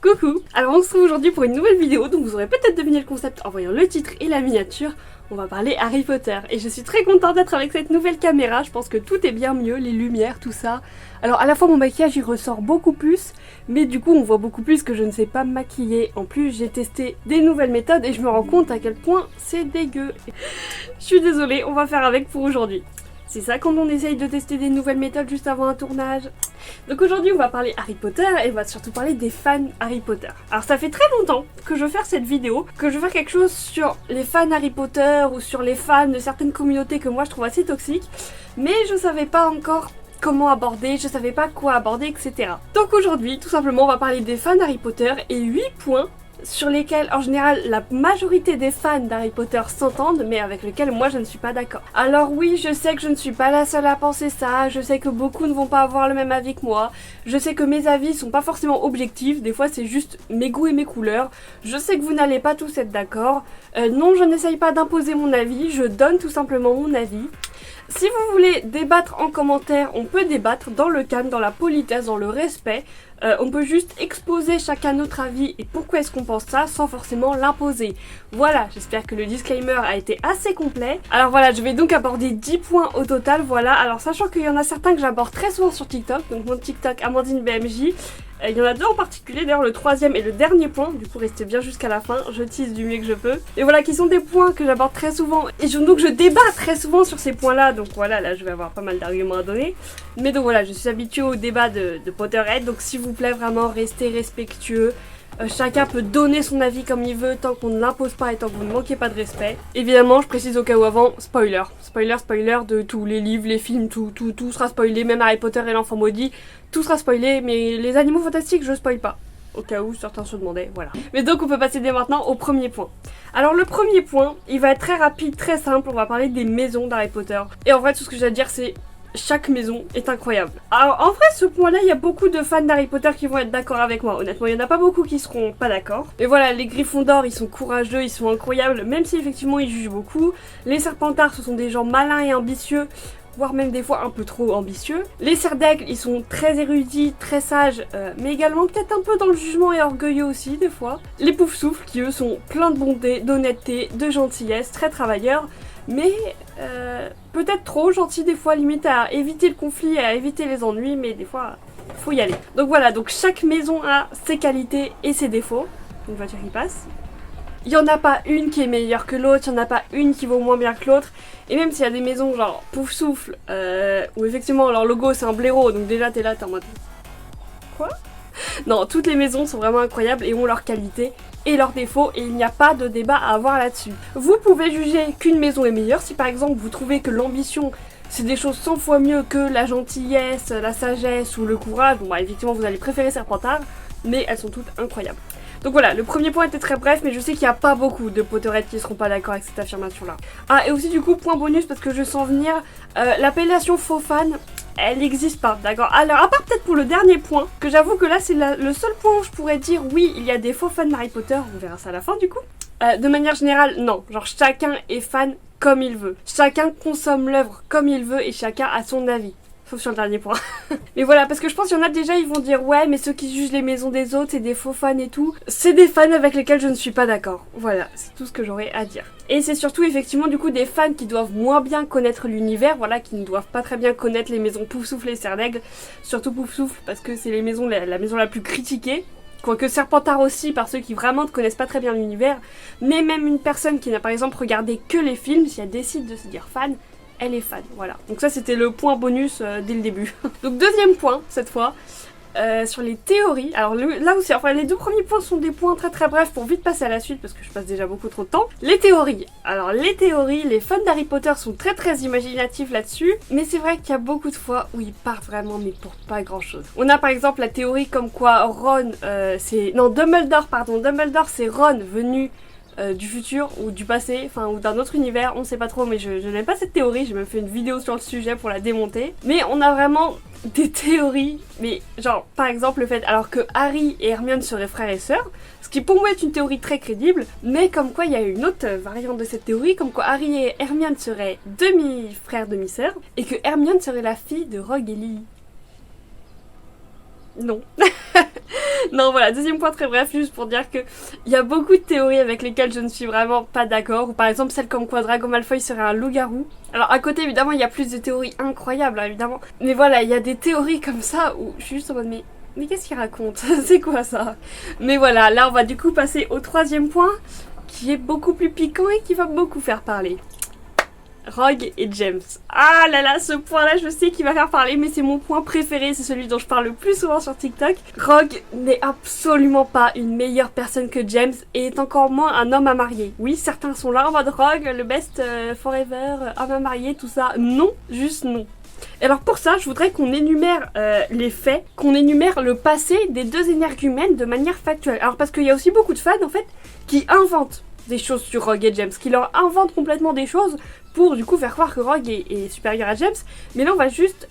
Coucou. Alors on se retrouve aujourd'hui pour une nouvelle vidéo, donc vous aurez peut-être deviné le concept en voyant le titre et la miniature. On va parler Harry Potter et je suis très contente d'être avec cette nouvelle caméra, je pense que tout est bien mieux, les lumières, tout ça. Alors à la fois mon maquillage il ressort beaucoup plus, mais du coup on voit beaucoup plus que je ne sais pas me maquiller. En plus j'ai testé des nouvelles méthodes et je me rends compte à quel point c'est dégueu. Je suis désolée, on va faire avec pour aujourd'hui. C'est ça quand on essaye de tester des nouvelles méthodes juste avant un tournage. Donc aujourd'hui on va parler Harry Potter et on va surtout parler des fans Harry Potter. Alors ça fait très longtemps que je veux faire cette vidéo, que je veux faire quelque chose sur les fans Harry Potter ou sur les fans de certaines communautés que moi je trouve assez toxiques, mais je savais pas encore comment aborder, je savais pas quoi aborder, etc. Donc aujourd'hui tout simplement on va parler des fans Harry Potter et 8 points sur lesquels en général la majorité des fans d'Harry Potter s'entendent mais avec lesquels moi je ne suis pas d'accord. Alors oui, je sais que je ne suis pas la seule à penser ça, je sais que beaucoup ne vont pas avoir le même avis que moi, je sais que mes avis sont pas forcément objectifs, des fois c'est juste mes goûts et mes couleurs, je sais que vous n'allez pas tous être d'accord, non je n'essaye pas d'imposer mon avis, je donne tout simplement mon avis. Si vous voulez débattre en commentaire, on peut débattre dans le calme, dans la politesse, dans le respect. On peut juste exposer chacun notre avis et pourquoi est-ce qu'on pense ça sans forcément l'imposer. Voilà, j'espère que le disclaimer a été assez complet. Alors voilà, je vais donc aborder 10 points au total, voilà. Alors sachant qu'il y en a certains que j'aborde très souvent sur TikTok, donc mon TikTok Amandine BMJ. Il y en a deux en particulier, d'ailleurs le troisième et le dernier point, du coup restez bien jusqu'à la fin, je tease du mieux que je peux. Et voilà, qui sont des points que j'aborde très souvent, et donc je débat très souvent sur ces points-là, donc voilà, là je vais avoir pas mal d'arguments à donner. Mais donc voilà, je suis habituée au débat de Potterhead, donc s'il vous plaît vraiment restez respectueux. Chacun peut donner son avis comme il veut tant qu'on ne l'impose pas et tant que vous ne manquez pas de respect. Évidemment, je précise au cas où avant, spoiler. Spoiler de tous les livres, les films, tout sera spoilé, même Harry Potter et l'enfant maudit, tout sera spoilé, mais les animaux fantastiques, je spoil pas. Au cas où certains se demandaient, voilà. Mais donc on peut passer dès maintenant au premier point. Alors le premier point, il va être très rapide, très simple, on va parler des maisons d'Harry Potter. Et en vrai, tout ce que j'ai à dire, c'est chaque maison est incroyable. Alors en vrai ce point là il y a beaucoup de fans d'Harry Potter qui vont être d'accord avec moi. Honnêtement il n'y en a pas beaucoup qui seront pas d'accord. Mais voilà, les Gryffondor ils sont courageux, ils sont incroyables, même si effectivement ils jugent beaucoup. Les Serpentards ce sont des gens malins et ambitieux, voire même des fois un peu trop ambitieux. Les Serres d'Aigle ils sont très érudits, très sages, mais également peut-être un peu dans le jugement et orgueilleux aussi des fois. Les Poufsouffles qui eux sont pleins de bonté, d'honnêteté, de gentillesse, très travailleurs. Mais peut-être trop gentil des fois, limite à éviter le conflit, à éviter les ennuis, mais des fois faut y aller. Donc voilà, donc chaque maison a ses qualités et ses défauts. Une voiture qui passe. Il n'y en a pas une qui est meilleure que l'autre, il n'y en a pas une qui vaut moins bien que l'autre. Et même s'il y a des maisons genre Poufsouffle, où effectivement leur logo c'est un blaireau, donc déjà t'es en mode... Quoi ? Non, toutes les maisons sont vraiment incroyables et ont leurs qualités et leurs défauts et il n'y a pas de débat à avoir là-dessus. Vous pouvez juger qu'une maison est meilleure si par exemple vous trouvez que l'ambition c'est des choses 100 fois mieux que la gentillesse, la sagesse ou le courage. Bon bah effectivement vous allez préférer Serpentard, mais elles sont toutes incroyables. Donc voilà, le premier point était très bref, mais je sais qu'il n'y a pas beaucoup de Potterheads qui ne seront pas d'accord avec cette affirmation-là. Ah, et aussi du coup, point bonus, parce que je sens venir, l'appellation faux fan, elle n'existe pas, d'accord. Alors, à part peut-être pour le dernier point, que j'avoue que là, c'est le seul point où je pourrais dire, oui, il y a des faux fans d'Harry Potter, on verra ça à la fin du coup. De manière générale, non, genre chacun est fan comme il veut. Chacun consomme l'œuvre comme il veut et chacun a son avis. Sauf sur le dernier point. Mais voilà, parce que je pense qu'il y en a déjà, ils vont dire ouais, mais ceux qui jugent les maisons des autres, c'est des faux fans et tout. C'est des fans avec lesquels je ne suis pas d'accord. Voilà, c'est tout ce que j'aurais à dire. Et c'est surtout effectivement du coup des fans qui doivent moins bien connaître l'univers, voilà, qui ne doivent pas très bien connaître les maisons Poufsouffle et Serre d'Aigle. Surtout Poufsouffle parce que c'est les maisons, la maison la plus critiquée. Quoique Serpentard aussi, par ceux qui vraiment ne connaissent pas très bien l'univers. Mais même une personne qui n'a par exemple regardé que les films, si elle décide de se dire fan, elle est fan, voilà. Donc ça c'était le point bonus dès le début. Donc deuxième point, cette fois, sur les théories. Alors là aussi, enfin les deux premiers points sont des points très très brefs pour vite passer à la suite parce que je passe déjà beaucoup trop de temps. Les théories. Alors les théories, les fans d'Harry Potter sont très très imaginatifs là-dessus. Mais c'est vrai qu'il y a beaucoup de fois où ils partent vraiment mais pour pas grand chose. On a par exemple la théorie comme quoi Ron, Dumbledore c'est Ron venu... du futur ou du passé, enfin ou d'un autre univers, on sait pas trop, mais je n'aime pas cette théorie, j'ai même fait une vidéo sur le sujet pour la démonter. Mais on a vraiment des théories, mais genre par exemple le fait alors que Harry et Hermione seraient frères et sœurs, ce qui pour moi est une théorie très crédible, mais comme quoi il y a une autre variante de cette théorie, comme quoi Harry et Hermione seraient demi-frères, demi-sœurs, et que Hermione serait la fille de Rogue et Lily. Non. Non, voilà, deuxième point très bref, juste pour dire que il y a beaucoup de théories avec lesquelles je ne suis vraiment pas d'accord, ou par exemple celle comme quoi Drago Malfoy serait un loup-garou. Alors à côté, évidemment, il y a plus de théories incroyables, hein, évidemment, mais voilà, il y a des théories comme ça où je suis juste en mode mais qu'est-ce qu'il raconte? C'est quoi ça? Mais voilà, là on va du coup passer au troisième point, qui est beaucoup plus piquant et qui va beaucoup faire parler. Rogue et James. Ah là là, ce point-là, je sais qu'il va faire parler, mais c'est mon point préféré, c'est celui dont je parle le plus souvent sur TikTok. Rogue n'est absolument pas une meilleure personne que James et est encore moins un homme à marier. Oui, certains sont là en mode Rogue, le best forever, homme à marier, tout ça. Non, juste non. Et alors pour ça, je voudrais qu'on énumère les faits, qu'on énumère le passé des deux énergumènes de manière factuelle. Alors parce qu'il y a aussi beaucoup de fans en fait qui inventent des choses sur Rogue et James, qui leur inventent complètement des choses pour du coup faire croire que Rogue est supérieur à James. Mais là on va juste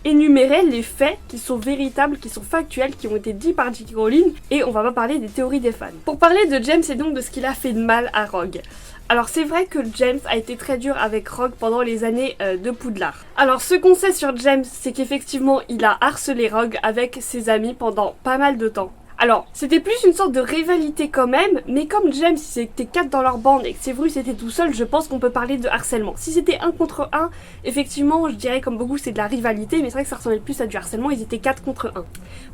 énumérer les faits qui sont véritables, qui sont factuels, qui ont été dits par J.K. Rowling, et on va pas parler des théories des fans. Pour parler de James et donc de ce qu'il a fait de mal à Rogue. Alors c'est vrai que James a été très dur avec Rogue pendant les années de Poudlard. Alors ce qu'on sait sur James, c'est qu'effectivement il a harcelé Rogue avec ses amis pendant pas mal de temps. Alors, c'était plus une sorte de rivalité quand même, mais comme James, ils étaient 4 dans leur bande et que Severus était tout seul, je pense qu'on peut parler de harcèlement. Si c'était 1 contre 1, effectivement, je dirais comme beaucoup c'est de la rivalité, mais c'est vrai que ça ressemblait plus à du harcèlement, ils étaient 4 contre 1.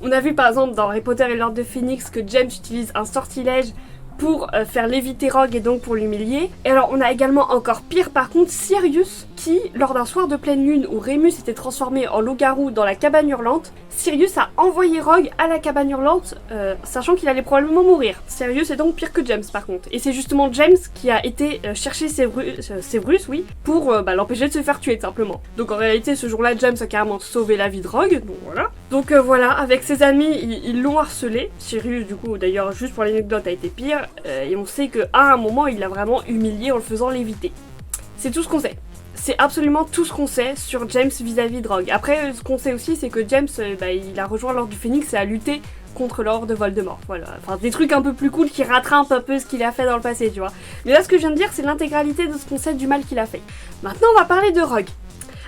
On a vu par exemple dans Harry Potter et l'Ordre de Phénix que James utilise un sortilège pour faire léviter Rogue et donc pour l'humilier. Et alors on a également encore pire par contre Sirius qui, lors d'un soir de pleine lune où Remus était transformé en loup-garou dans la cabane hurlante, Sirius a envoyé Rogue à la cabane hurlante sachant qu'il allait probablement mourir. Sirius est donc pire que James par contre. Et c'est justement James qui a été chercher Severus, oui, pour l'empêcher de se faire tuer tout simplement. Donc en réalité ce jour-là James a carrément sauvé la vie de Rogue, donc voilà. Donc voilà, avec ses amis ils l'ont harcelé. Sirius du coup d'ailleurs juste pour l'anecdote a été pire. Et on sait qu'à un moment il l'a vraiment humilié en le faisant léviter. C'est tout ce qu'on sait. C'est absolument tout ce qu'on sait sur James vis-à-vis de Rogue. Après ce qu'on sait aussi c'est que James il a rejoint l'Ordre du Phénix et a lutté contre l'Ordre de Voldemort. Voilà, enfin des trucs un peu plus cool qui rattrapent un peu ce qu'il a fait dans le passé, tu vois. Mais là ce que je viens de dire c'est l'intégralité de ce qu'on sait du mal qu'il a fait. Maintenant on va parler de Rogue.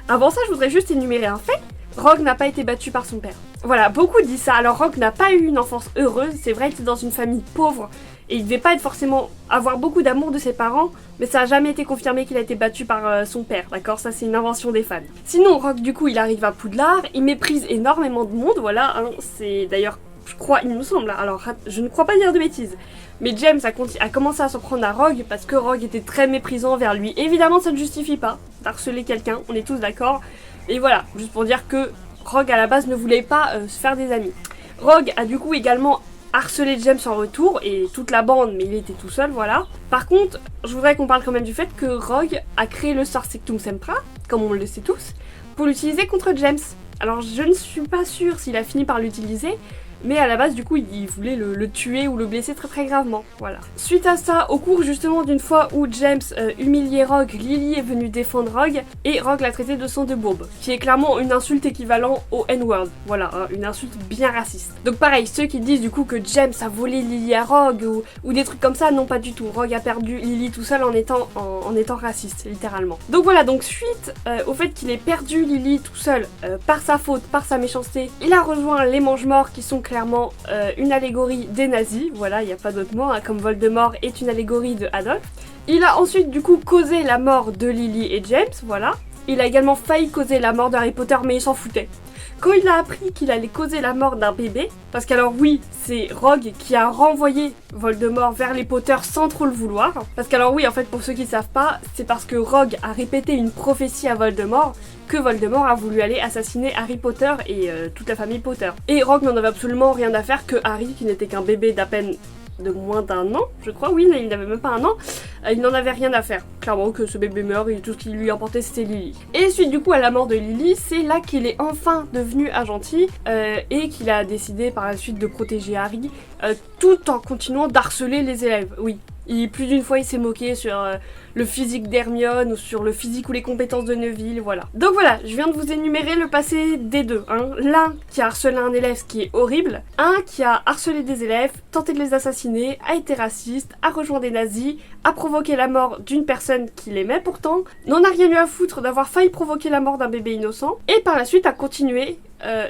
Avant ça je voudrais juste énumérer un fait. Rogue n'a pas été battu par son père. Voilà, beaucoup disent ça. Alors Rogue n'a pas eu une enfance heureuse, c'est vrai, il était dans une famille pauvre et il devait pas être forcément avoir beaucoup d'amour de ses parents, mais ça a jamais été confirmé qu'il a été battu par son père, d'accord? Ça c'est une invention des fans. Sinon Rogue du coup il arrive à Poudlard, il méprise énormément de monde, voilà, hein, c'est d'ailleurs, je crois, il me semble, alors je ne crois pas dire de bêtises, mais James a commencé à s'en prendre à Rogue parce que Rogue était très méprisant envers lui. Évidemment ça ne justifie pas d'harceler quelqu'un, on est tous d'accord, et voilà, juste pour dire que Rogue à la base ne voulait pas se faire des amis. Rogue a du coup également harcelé James en retour et toute la bande, mais il était tout seul, voilà. Par contre, je voudrais qu'on parle quand même du fait que Rogue a créé le sort Sectum Sempra, comme on le sait tous, pour l'utiliser contre James. Alors je ne suis pas sûre s'il a fini par l'utiliser, mais à la base du coup il voulait le tuer ou le blesser très très gravement, voilà. Suite à ça, au cours justement d'une fois où James humiliait Rogue, Lily est venue défendre Rogue et Rogue l'a traité de sang de bourbe, qui est clairement une insulte équivalent au N-word, voilà, hein, une insulte bien raciste. Donc pareil, ceux qui disent du coup que James a volé Lily à Rogue ou des trucs comme ça, non pas du tout, Rogue a perdu Lily tout seul en étant raciste, littéralement. Donc voilà, donc suite au fait qu'il ait perdu Lily tout seul par sa faute, par sa méchanceté, il a rejoint les Mange-Morts qui sont clairement une allégorie des nazis, voilà, il n'y a pas d'autre mot, hein, comme Voldemort est une allégorie de Adolf. Il a ensuite du coup causé la mort de Lily et James, voilà. Il a également failli causer la mort d'Harry Potter, mais il s'en foutait. Quand il a appris qu'il allait causer la mort d'un bébé, parce qu'alors oui, c'est Rogue qui a renvoyé Voldemort vers les Potter sans trop le vouloir, parce qu'alors oui, en fait, pour ceux qui ne savent pas, c'est parce que Rogue a répété une prophétie à Voldemort que Voldemort a voulu aller assassiner Harry Potter et toute la famille Potter. Et Rogue n'en avait absolument rien à faire que Harry, qui n'était qu'un bébé d'à peine de moins d'1 an, je crois, oui, il n'avait même pas 1 an, il n'en avait rien à faire. Clairement que ce bébé meurt et tout ce qui lui importait c'était Lily. Et suite du coup à la mort de Lily, c'est là qu'il est enfin devenu un gentil et qu'il a décidé par la suite de protéger Harry tout en continuant d'harceler les élèves, oui. Plus d'une fois il s'est moqué sur le physique d'Hermione ou sur le physique ou les compétences de Neville, voilà. Donc voilà, je viens de vous énumérer le passé des deux, hein. L'un qui a harcelé un élève, ce qui est horrible, un qui a harcelé des élèves, tenté de les assassiner, a été raciste, a rejoint des nazis, a provoqué la mort d'une personne qu'il aimait pourtant, n'en a rien eu à foutre d'avoir failli provoquer la mort d'un bébé innocent, et par la suite a continué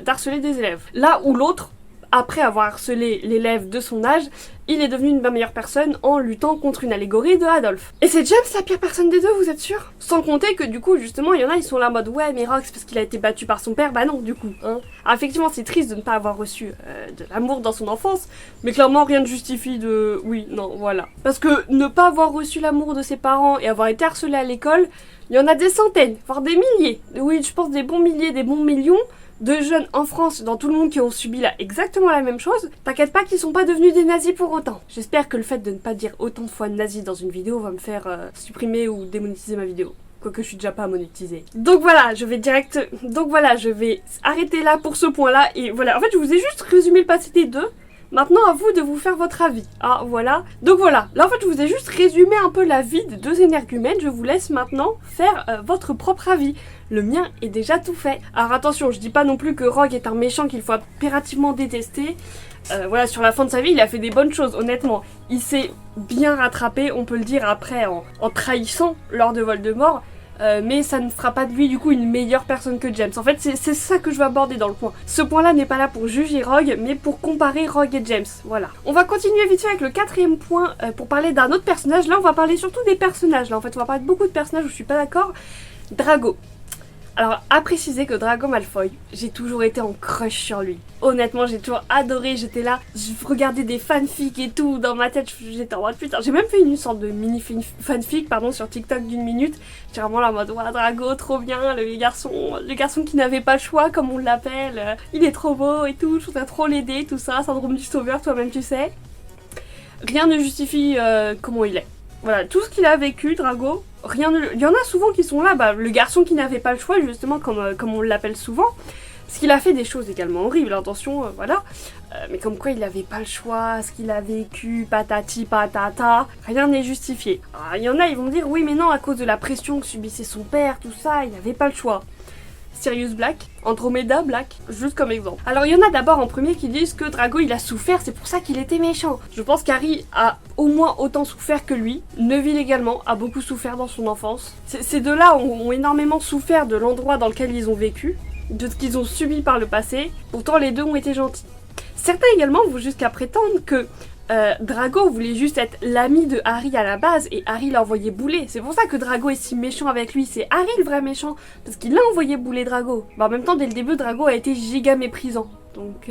d'harceler des élèves. Là où l'autre, après avoir harcelé l'élève de son âge, il est devenu une bien meilleure personne en luttant contre une allégorie de Adolphe. Et c'est James la pire personne des deux, vous êtes sûr? Sans compter que du coup, justement, il y en a, ils sont là en mode ouais, mais Rogue, c'est parce qu'il a été battu par son père. Bah non, du coup. Hein. Alors, effectivement, c'est triste de ne pas avoir reçu de l'amour dans son enfance, mais clairement, rien ne justifie de... Oui, non, voilà. Parce que ne pas avoir reçu l'amour de ses parents et avoir été harcelé à l'école, il y en a des centaines, voire des milliers. Oui, je pense des bons milliers, des bons millions de jeunes en France, dans tout le monde, qui ont subi là exactement la même chose. T'inquiète pas qu'ils sont pas devenus des nazis pour autant. J'espère que le fait de ne pas dire autant de fois nazi dans une vidéo va me faire supprimer ou démonétiser ma vidéo. Quoique je suis déjà pas monétisée. Donc voilà, je vais arrêter là pour ce point-là. Et voilà, en fait je vous ai juste résumé le passé des deux. Maintenant, à vous de vous faire votre avis. Ah, voilà. Donc voilà, là en fait je vous ai juste résumé un peu la vie de deux énergumènes. Je vous laisse maintenant faire votre propre avis. Le mien est déjà tout fait. Alors attention, je dis pas non plus que Rogue est un méchant qu'il faut impérativement détester. Voilà, sur la fin de sa vie, il a fait des bonnes choses, honnêtement. Il s'est bien rattrapé, on peut le dire après, en trahissant Lord Voldemort. Mais ça ne fera pas de lui du coup une meilleure personne que James. En fait c'est ça que je vais aborder dans le point. Ce point là n'est pas là pour juger Rogue, mais pour comparer Rogue et James. Voilà. On va continuer vite fait avec le quatrième point pour parler d'un autre personnage. Là on va parler surtout des personnages. Là en fait on va parler de beaucoup de personnages où je suis pas d'accord. Drago. Alors, à préciser que Drago Malfoy, j'ai toujours été en crush sur lui. Honnêtement, j'ai toujours adoré, j'étais là, je regardais des fanfics et tout, dans ma tête, j'étais en mode putain. J'ai même fait une sorte de mini fanfic, sur TikTok d'1 minute. J'étais vraiment là en mode, ouais, Drago, trop bien, le garçon qui n'avait pas le choix, comme on l'appelle. Il est trop beau et tout, je voudrais trop l'aider, tout ça, syndrome du sauveur, toi-même tu sais. Rien ne justifie comment il est. Voilà, tout ce qu'il a vécu, Drago, rien ne... Il y en a souvent qui sont là, le garçon qui n'avait pas le choix, justement, comme on l'appelle souvent. Parce qu'il a fait des choses également horribles, attention, voilà. Mais comme quoi il n'avait pas le choix, ce qu'il a vécu, patati patata, rien n'est justifié. Alors, il y en a, ils vont dire, oui mais non, à cause de la pression que subissait son père, tout ça, il n'avait pas le choix. Sirius Black, Andromeda Black, juste comme exemple. Alors il y en a d'abord en premier qui disent que Drago il a souffert, c'est pour ça qu'il était méchant. Je pense qu'Harry a au moins autant souffert que lui. Neville également a beaucoup souffert dans son enfance. Ces deux-là ont énormément souffert de l'endroit dans lequel ils ont vécu, de ce qu'ils ont subi par le passé. Pourtant les deux ont été gentils. Certains également vont jusqu'à prétendre que Drago voulait juste être l'ami de Harry à la base et Harry l'a envoyé bouler. C'est pour ça que Drago est si méchant avec lui. C'est Harry le vrai méchant parce qu'il a envoyé bouler Drago. En même temps, dès le début, Drago a été giga méprisant. Donc,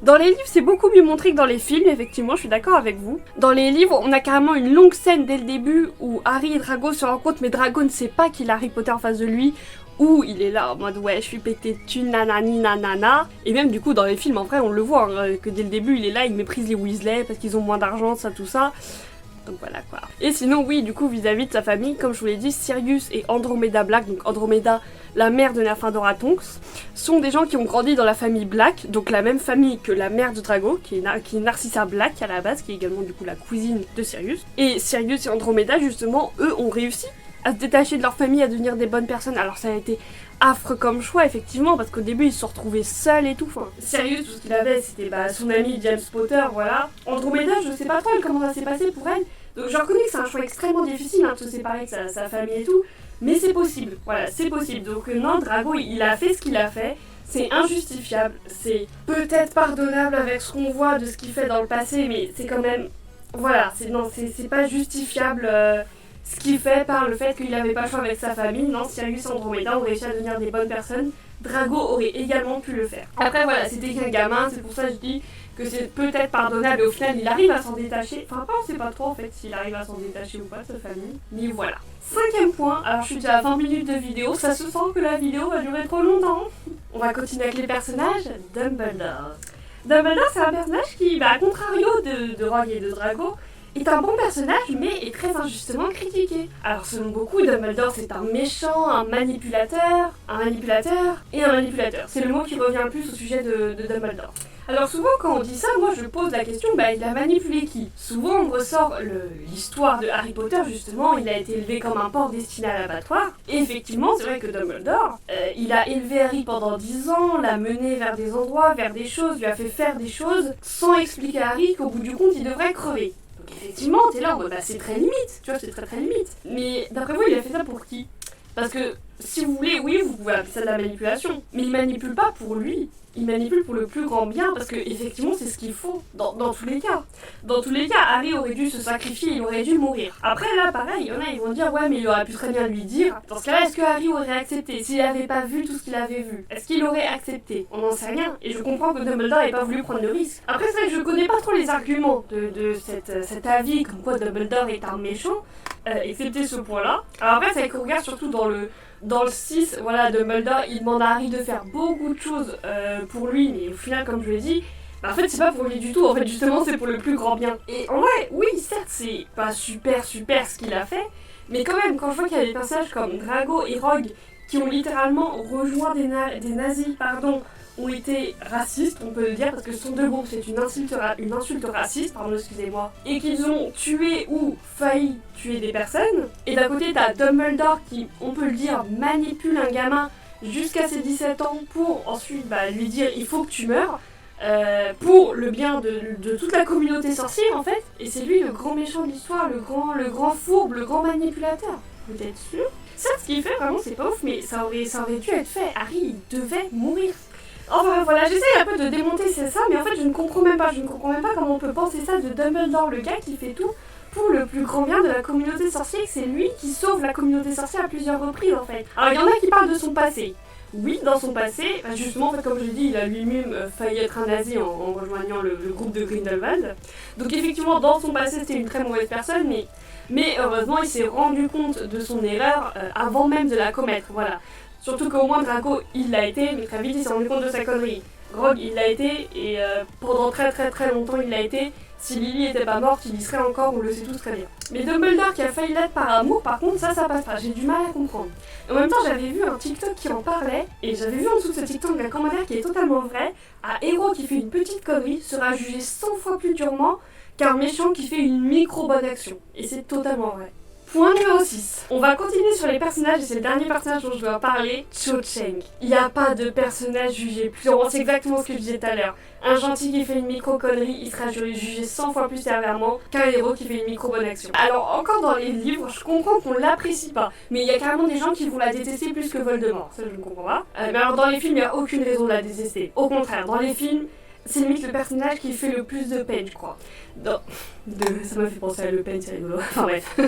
dans les livres, c'est beaucoup mieux montré que dans les films, effectivement, je suis d'accord avec vous. Dans les livres, on a carrément une longue scène dès le début où Harry et Drago se rencontrent, mais Drago ne sait pas qu'il a Harry Potter en face de lui. Où il est là en mode ouais je suis pété de thunes nanani nanana. Et même du coup dans les films en vrai on le voit hein, que dès le début il est là, il méprise les Weasley parce qu'ils ont moins d'argent, ça tout ça. Donc voilà quoi. Et sinon oui du coup vis-à-vis de sa famille, comme je vous l'ai dit, Sirius et Andromeda Black, donc Andromeda la mère de Nymphadora Tonks, sont des gens qui ont grandi dans la famille Black, donc la même famille que la mère de Drago, qui est Narcissa Black à la base, qui est également du coup la cousine de Sirius. Et Sirius et Andromeda justement, eux ont réussi à se détacher de leur famille, à devenir des bonnes personnes. Alors ça a été affreux comme choix effectivement, parce qu'au début ils se sont retrouvés seuls et tout. Enfin, Sirius, tout ce qu'il avait c'était son ami James Potter, voilà. Andromeda, je sais pas trop comment ça s'est passé pour elle. Donc je reconnais que c'est un choix extrêmement difficile de se séparer de sa famille et tout. Mais c'est possible, voilà, c'est possible. Donc non, Drago il a fait ce qu'il a fait. C'est injustifiable, c'est peut-être pardonnable avec ce qu'on voit de ce qu'il fait dans le passé, mais c'est quand même... Voilà, c'est pas justifiable... Ce qui fait par le fait qu'il n'avait pas le choix avec sa famille. Non, Sirius et Andromeda ont réussi à devenir des bonnes personnes. Drago aurait également pu le faire. Après voilà, c'était qu'un gamin, c'est pour ça que je dis que c'est peut-être pardonnable et au final il arrive à s'en détacher. Enfin pas, on sait pas trop en fait s'il arrive à s'en détacher ou pas de sa famille. Mais voilà. Cinquième point, alors je suis déjà à 20 minutes de vidéo, ça se sent que la vidéo va durer trop longtemps. On va continuer avec les personnages. Dumbledore. Dumbledore c'est un personnage qui, à contrario de Rogue et de Drago, est un bon personnage mais est très injustement critiqué. Alors selon beaucoup, Dumbledore c'est un méchant, un manipulateur et un manipulateur. C'est le mot qui revient le plus au sujet de Dumbledore. Alors souvent quand on dit ça, moi je pose la question, il a manipulé qui? Souvent on ressort l'histoire de Harry Potter justement, il a été élevé comme un porc destiné à l'abattoir. Et effectivement c'est vrai que Dumbledore, il a élevé Harry pendant 10 ans, l'a mené vers des endroits, vers des choses, lui a fait faire des choses, sans expliquer à Harry qu'au bout du compte il devrait crever. Effectivement, t'es là en mode c'est très limite, tu vois, c'est très très limite. Mais d'après vous, il a fait ça pour qui? Parce que si vous voulez, oui, vous pouvez appeler ça de la manipulation. Mais il manipule pas pour lui. Il manipule pour le plus grand bien parce que effectivement c'est ce qu'il faut dans tous les cas. Dans tous les cas, Harry aurait dû se sacrifier, il aurait dû mourir. Après là, pareil, il y en a, ils vont dire ouais mais il aurait pu très bien lui dire. Dans ce cas-là, est-ce que Harry aurait accepté s'il avait pas vu tout ce qu'il avait vu? Est-ce qu'il aurait accepté? On n'en sait rien. Et je comprends que Dumbledore n'ait pas voulu prendre le risque. Après c'est vrai que je connais pas trop les arguments de cet avis comme quoi Dumbledore est un méchant, excepté ce point-là. Alors après c'est vrai qu'on regarde surtout dans le 6, voilà, Dumbledore, il demande à Harry de faire beaucoup de choses pour lui, mais au final, comme je l'ai dit, en fait, c'est pas pour lui du tout, en fait, justement, c'est pour le plus grand bien. Et en vrai, oui, certes, c'est pas super ce qu'il a fait, mais quand même, quand je vois qu'il y a des personnages comme Drago et Rogue qui ont littéralement rejoint des nazis, ont été racistes, on peut le dire, parce que ce sont deux groupes, c'est une insulte raciste, excusez-moi, et qu'ils ont tué ou failli tuer des personnes. Et d'un côté, t'as Dumbledore qui, on peut le dire, manipule un gamin jusqu'à ses 17 ans pour ensuite lui dire il faut que tu meurs, pour le bien de toute la communauté sorcière en fait. Et c'est lui le grand méchant de l'histoire, le grand fourbe, le grand manipulateur. Vous êtes sûr? Ça, ce qu'il fait vraiment, c'est pas ouf, mais ça aurait dû être fait. Harry, il devait mourir. Enfin voilà, j'essaie un peu de démonter ça, mais en fait je ne comprends même pas comment on peut penser ça de Dumbledore, le gars qui fait tout pour le plus grand bien de la communauté sorcière, c'est lui qui sauve la communauté sorcière à plusieurs reprises en fait. Alors il y en a qui parlent de son passé. Oui, dans son passé, justement, en fait, comme je l'ai dit, il a lui-même failli être un nazi en rejoignant le groupe de Grindelwald. Donc effectivement, dans son passé, c'était une très mauvaise personne, mais heureusement, il s'est rendu compte de son erreur avant même de la commettre, voilà. Surtout qu'au moins Draco, il l'a été, mais très vite, il s'est rendu compte de sa connerie. Rogue, il l'a été, et pendant très longtemps, il l'a été. Si Lily était pas morte, il y serait encore, on le sait tous très bien. Mais Dumbledore qui a failli l'être par amour, par contre, ça passe pas, j'ai du mal à comprendre. En même temps, j'avais vu un TikTok qui en parlait, et j'avais vu en dessous de ce TikTok un commentaire qui est totalement vrai. Un héros qui fait une petite connerie sera jugé 100 fois plus durement qu'un méchant qui fait une micro-bonne action. Et c'est totalement vrai. Point numéro 6. On va continuer sur les personnages et c'est le dernier personnage dont je dois parler, Cho Chang. Il n'y a pas de personnage jugé plus durement, c'est exactement ce que je disais tout à l'heure. Un gentil qui fait une micro-connerie, il sera jugé 100 fois plus sévèrement qu'un héros qui fait une micro-bonne action. Alors encore dans les livres, je comprends qu'on l'apprécie pas, mais il y a carrément des gens qui vont la détester plus que Voldemort, ça je ne comprends pas. Mais alors dans les films, il n'y a aucune raison de la détester. Au contraire, dans les films, c'est limite le personnage qui fait le plus de peine, je crois. Ça m'a fait penser à Le Pen, c'est rigolo. Enfin bref.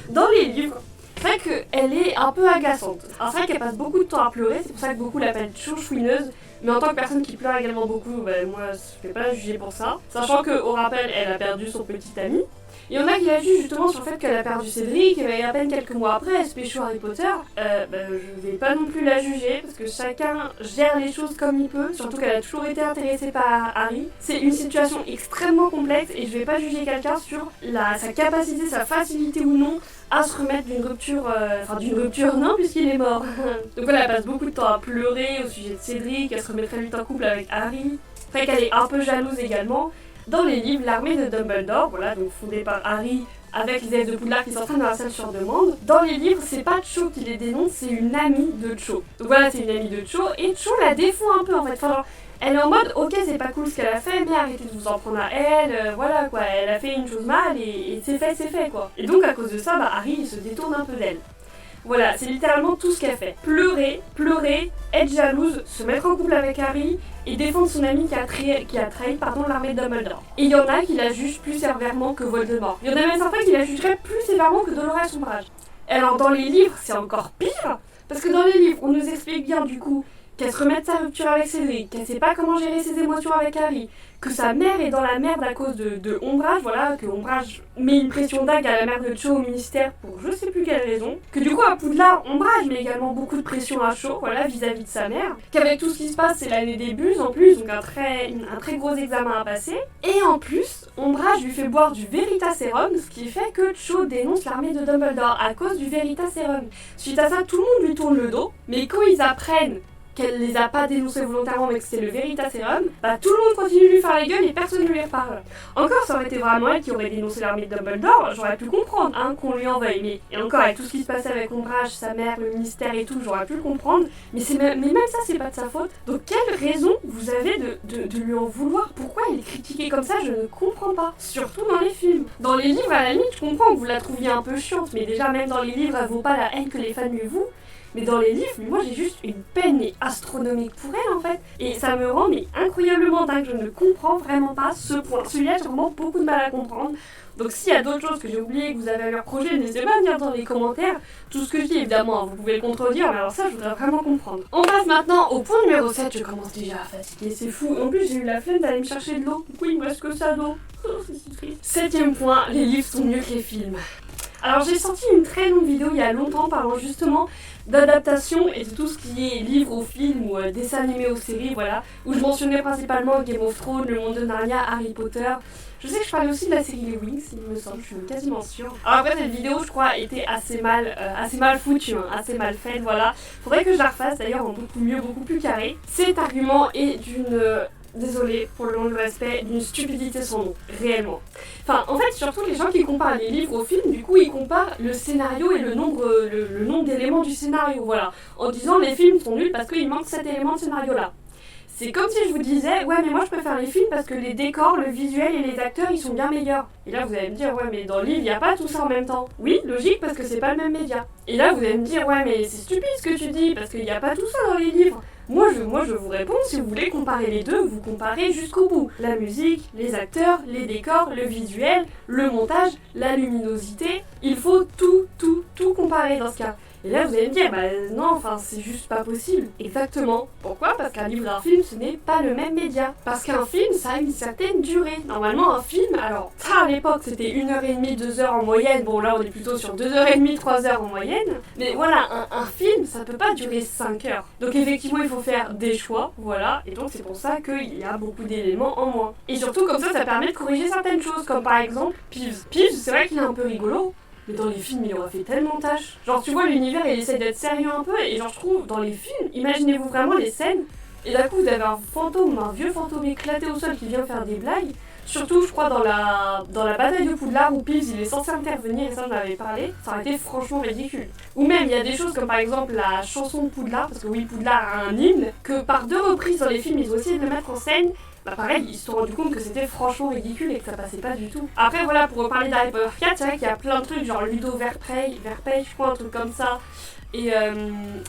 Dans les livres, c'est vrai qu'elle est un peu agaçante. Alors c'est vrai qu'elle passe beaucoup de temps à pleurer, c'est pour ça que beaucoup l'appellent chouchouineuse. Mais en tant que personne qui pleure également beaucoup, moi je vais pas la juger pour ça. Sachant qu'au rappel, elle a perdu son petit ami. Il y en a qui la jugent justement sur le fait qu'elle a perdu Cédric, et à peine quelques mois après, elle se pécho Harry Potter. Je vais pas non plus la juger, parce que chacun gère les choses comme il peut, surtout qu'elle a toujours été intéressée par Harry. C'est une situation extrêmement complexe, et je vais pas juger quelqu'un sur sa capacité, sa facilité ou non à se remettre d'une rupture, non, puisqu'il est mort. Donc voilà, elle passe beaucoup de temps à pleurer au sujet de Cédric, elle se remet très vite en couple avec Harry. C'est vrai qu'elle est un peu jalouse également. Dans les livres, l'armée de Dumbledore, voilà, donc fondée par Harry avec les élèves de Poudlard qui s'entraînent dans la salle sur demande. Dans les livres, c'est pas Cho qui les dénonce, c'est une amie de Cho. Donc voilà, c'est une amie de Cho, et Cho la défend un peu en fait. Enfin, elle est en mode, ok, c'est pas cool ce qu'elle a fait, mais arrêtez de vous en prendre à elle, voilà quoi, elle a fait une chose mal et c'est fait quoi. Et donc à cause de ça, Harry il se détourne un peu d'elle. Voilà, c'est littéralement tout ce qu'elle fait. Pleurer, être jalouse, se mettre en couple avec Harry et défendre son ami qui a trahi l'armée de Dumbledore. Et il y en a qui la jugent plus sévèrement que Voldemort. Il y en a même certains qui la jugeraient plus sévèrement que Dolores Umbridge. Alors dans les livres, c'est encore pire, parce que dans les livres, on nous explique bien du coup qu'elle se remet de sa rupture avec Cédric, qu'elle sait pas comment gérer ses émotions avec Harry, que sa mère est dans la merde à cause de Umbridge, voilà, que Umbridge met une pression dingue à la mère de Cho au ministère pour je sais plus quelle raison, que du coup à Poudlard, Umbridge met également beaucoup de pression à Cho, voilà, vis-à-vis de sa mère, qu'avec tout ce qui se passe, c'est l'année des buses en plus, donc un très gros examen à passer, et en plus, Umbridge lui fait boire du Veritaserum, ce qui fait que Cho dénonce l'armée de Dumbledore à cause du Veritaserum. Suite à ça, tout le monde lui tourne le dos, mais quand ils apprennent qu'elle les a pas dénoncés volontairement mais que c'était le Veritaserum, tout le monde continue de lui faire la gueule et personne ne lui reparle. Encore, ça aurait été vraiment elle qui aurait dénoncé l'armée de Dumbledore, j'aurais pu comprendre qu'on lui en veuille, mais et encore avec tout ce qui se passait avec Umbridge, sa mère, le ministère et tout, j'aurais pu le comprendre, mais même ça c'est pas de sa faute. Donc quelle raison vous avez de lui en vouloir? Pourquoi elle est critiquée comme ça? Je ne comprends pas. Surtout dans les films. Dans les livres, à la limite, je comprends que vous la trouviez un peu chiante, mais déjà même dans les livres, elle vaut pas la haine que les fans lui vouent. Mais dans les livres, moi j'ai juste une peine mais astronomique pour elle en fait. Et ça me rend mais incroyablement dingue, je ne comprends vraiment pas ce point. Celui-là, j'ai vraiment beaucoup de mal à comprendre. Donc s'il y a d'autres choses que j'ai oubliées, que vous avez à leur projet, n'hésitez pas à me dire dans les commentaires. Tout ce que je dis, évidemment, vous pouvez le contredire, mais alors ça, je voudrais vraiment comprendre. On passe maintenant au point numéro 7, je commence déjà à fatiguer, c'est fou. En plus, j'ai eu la flemme d'aller me chercher de l'eau, du coup, il me reste que ça d'eau. Oh, c'est si triste. Septième point, les livres sont mieux que les films. Alors j'ai sorti une très longue vidéo il y a longtemps parlant justement d'adaptation et de tout ce qui est livre au film ou dessin animé aux séries, voilà, où je mentionnais principalement Game of Thrones, Le Monde de Narnia, Harry Potter. Je sais que je parlais aussi de la série Les Wings, il me semble, je suis quasiment sûre. Alors après cette vidéo, je crois, était assez mal foutue, hein, assez mal faite, voilà. Faudrait que je la refasse d'ailleurs en beaucoup mieux, beaucoup plus carré. Cet argument est d'une... désolée pour le manque de respect, d'une stupidité sans nom, réellement. Enfin, en fait, surtout les gens qui comparent les livres au film, du coup, ils comparent le scénario et le nombre d'éléments du scénario, voilà. En disant les films sont nuls parce qu'il manque cet élément de scénario-là. C'est comme si je vous disais, ouais, mais moi je préfère les films parce que les décors, le visuel et les acteurs, ils sont bien meilleurs. Et là, vous allez me dire, ouais, mais dans le livre, il n'y a pas tout ça en même temps. Oui, logique, parce que c'est pas le même média. Et là, vous allez me dire, ouais, mais c'est stupide ce que tu dis, parce qu'il n'y a pas tout ça dans les livres. Moi, je vous réponds, si vous voulez comparer les deux, vous comparez jusqu'au bout. La musique, les acteurs, les décors, le visuel, le montage, la luminosité. Il faut tout comparer dans ce cas. Et là, vous allez me dire, bah non, enfin, c'est juste pas possible. Exactement. Pourquoi ? Parce qu'un livre et un film, ce n'est pas le même média. Parce qu'un film, ça a une certaine durée. Normalement, un film, alors, ça à l'époque, c'était 1h30, 2h en moyenne. Bon, là, on est plutôt sur 2h30, 3h en moyenne. Mais voilà, un film, ça peut pas durer 5 heures. Donc, effectivement, il faut faire des choix, voilà. Et donc, c'est pour ça qu'il y a beaucoup d'éléments en moins. Et surtout, comme ça permet de corriger certaines choses, comme par exemple, Peeves. Peeves, c'est vrai qu'il est un peu rigolo. Mais dans les films, il aurait fait tellement tâche. Genre, tu vois, l'univers, il essaie d'être sérieux un peu. Et genre, je trouve, dans les films, imaginez-vous vraiment les scènes. Et d'un coup, vous avez un fantôme, un vieux fantôme éclaté au sol qui vient faire des blagues. Surtout, je crois, dans la bataille de Poudlard où Peeves, il est censé intervenir, et ça, j'en avais parlé. Ça aurait été franchement ridicule. Ou même, il y a des choses comme par exemple la chanson de Poudlard, parce que oui, Poudlard a un hymne, que par 2 reprises dans les films, ils ont essayé de le mettre en scène. Bah pareil, ils se sont rendu compte que c'était franchement ridicule et que ça passait pas du tout. Après voilà, pour reparler d'Harry Potter 4, c'est vrai qu'il y a plein de trucs, genre Ludo Verpeil, je crois, un truc comme ça. Et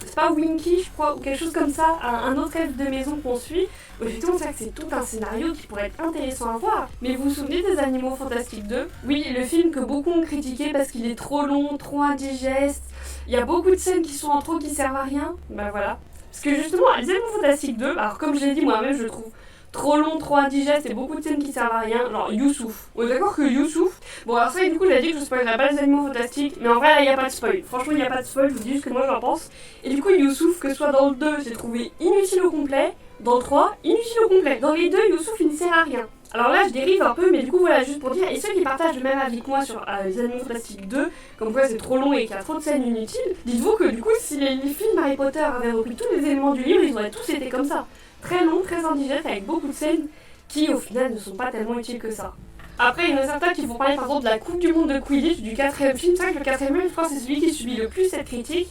c'est pas Winky, je crois, ou quelque chose comme ça, un autre elfe de maison qu'on suit. Effectivement, c'est vrai que c'est tout un scénario qui pourrait être intéressant à voir. Mais vous vous souvenez des Animaux Fantastiques 2 ? Oui, le film que beaucoup ont critiqué parce qu'il est trop long, trop indigeste. Il y a beaucoup de scènes qui sont en trop qui servent à rien. Bah voilà. Parce que justement, les Animaux Fantastiques 2, alors comme je l'ai dit moi-même, je trouve trop long, trop indigeste et beaucoup de scènes qui servent à rien, genre Youssouf. On est d'accord que Youssouf... Bon alors ça, du coup, j'ai dit que je spoilerais pas les Animaux Fantastiques, mais en vrai, là, il n'y a pas de spoil. Franchement, il n'y a pas de spoil, je vous dis juste ce que moi j'en pense. Et du coup, Youssouf, que ce soit dans le 2, j'ai trouvé inutile au complet, dans le 3, inutile au complet. Dans les 2, Youssouf, il ne sert à rien. Alors là, je dérive un peu, mais du coup, voilà, juste pour dire, et ceux qui partagent le même avis que moi sur les Animaux Fantastiques 2, comme quoi c'est trop long et qu'il y a trop de scènes inutiles, dites-vous que du coup, si les films Harry Potter avaient repris tous les éléments du livre, ils auraient tous été comme ça. Très long, très indigeste, avec beaucoup de scènes qui, au final, ne sont pas tellement utiles que ça. Après, il y en a certains qui vont parler, par exemple, de la Coupe du Monde de Quidditch, du 4e film. C'est vrai que le 4e film, je crois, c'est celui qui subit le plus cette critique.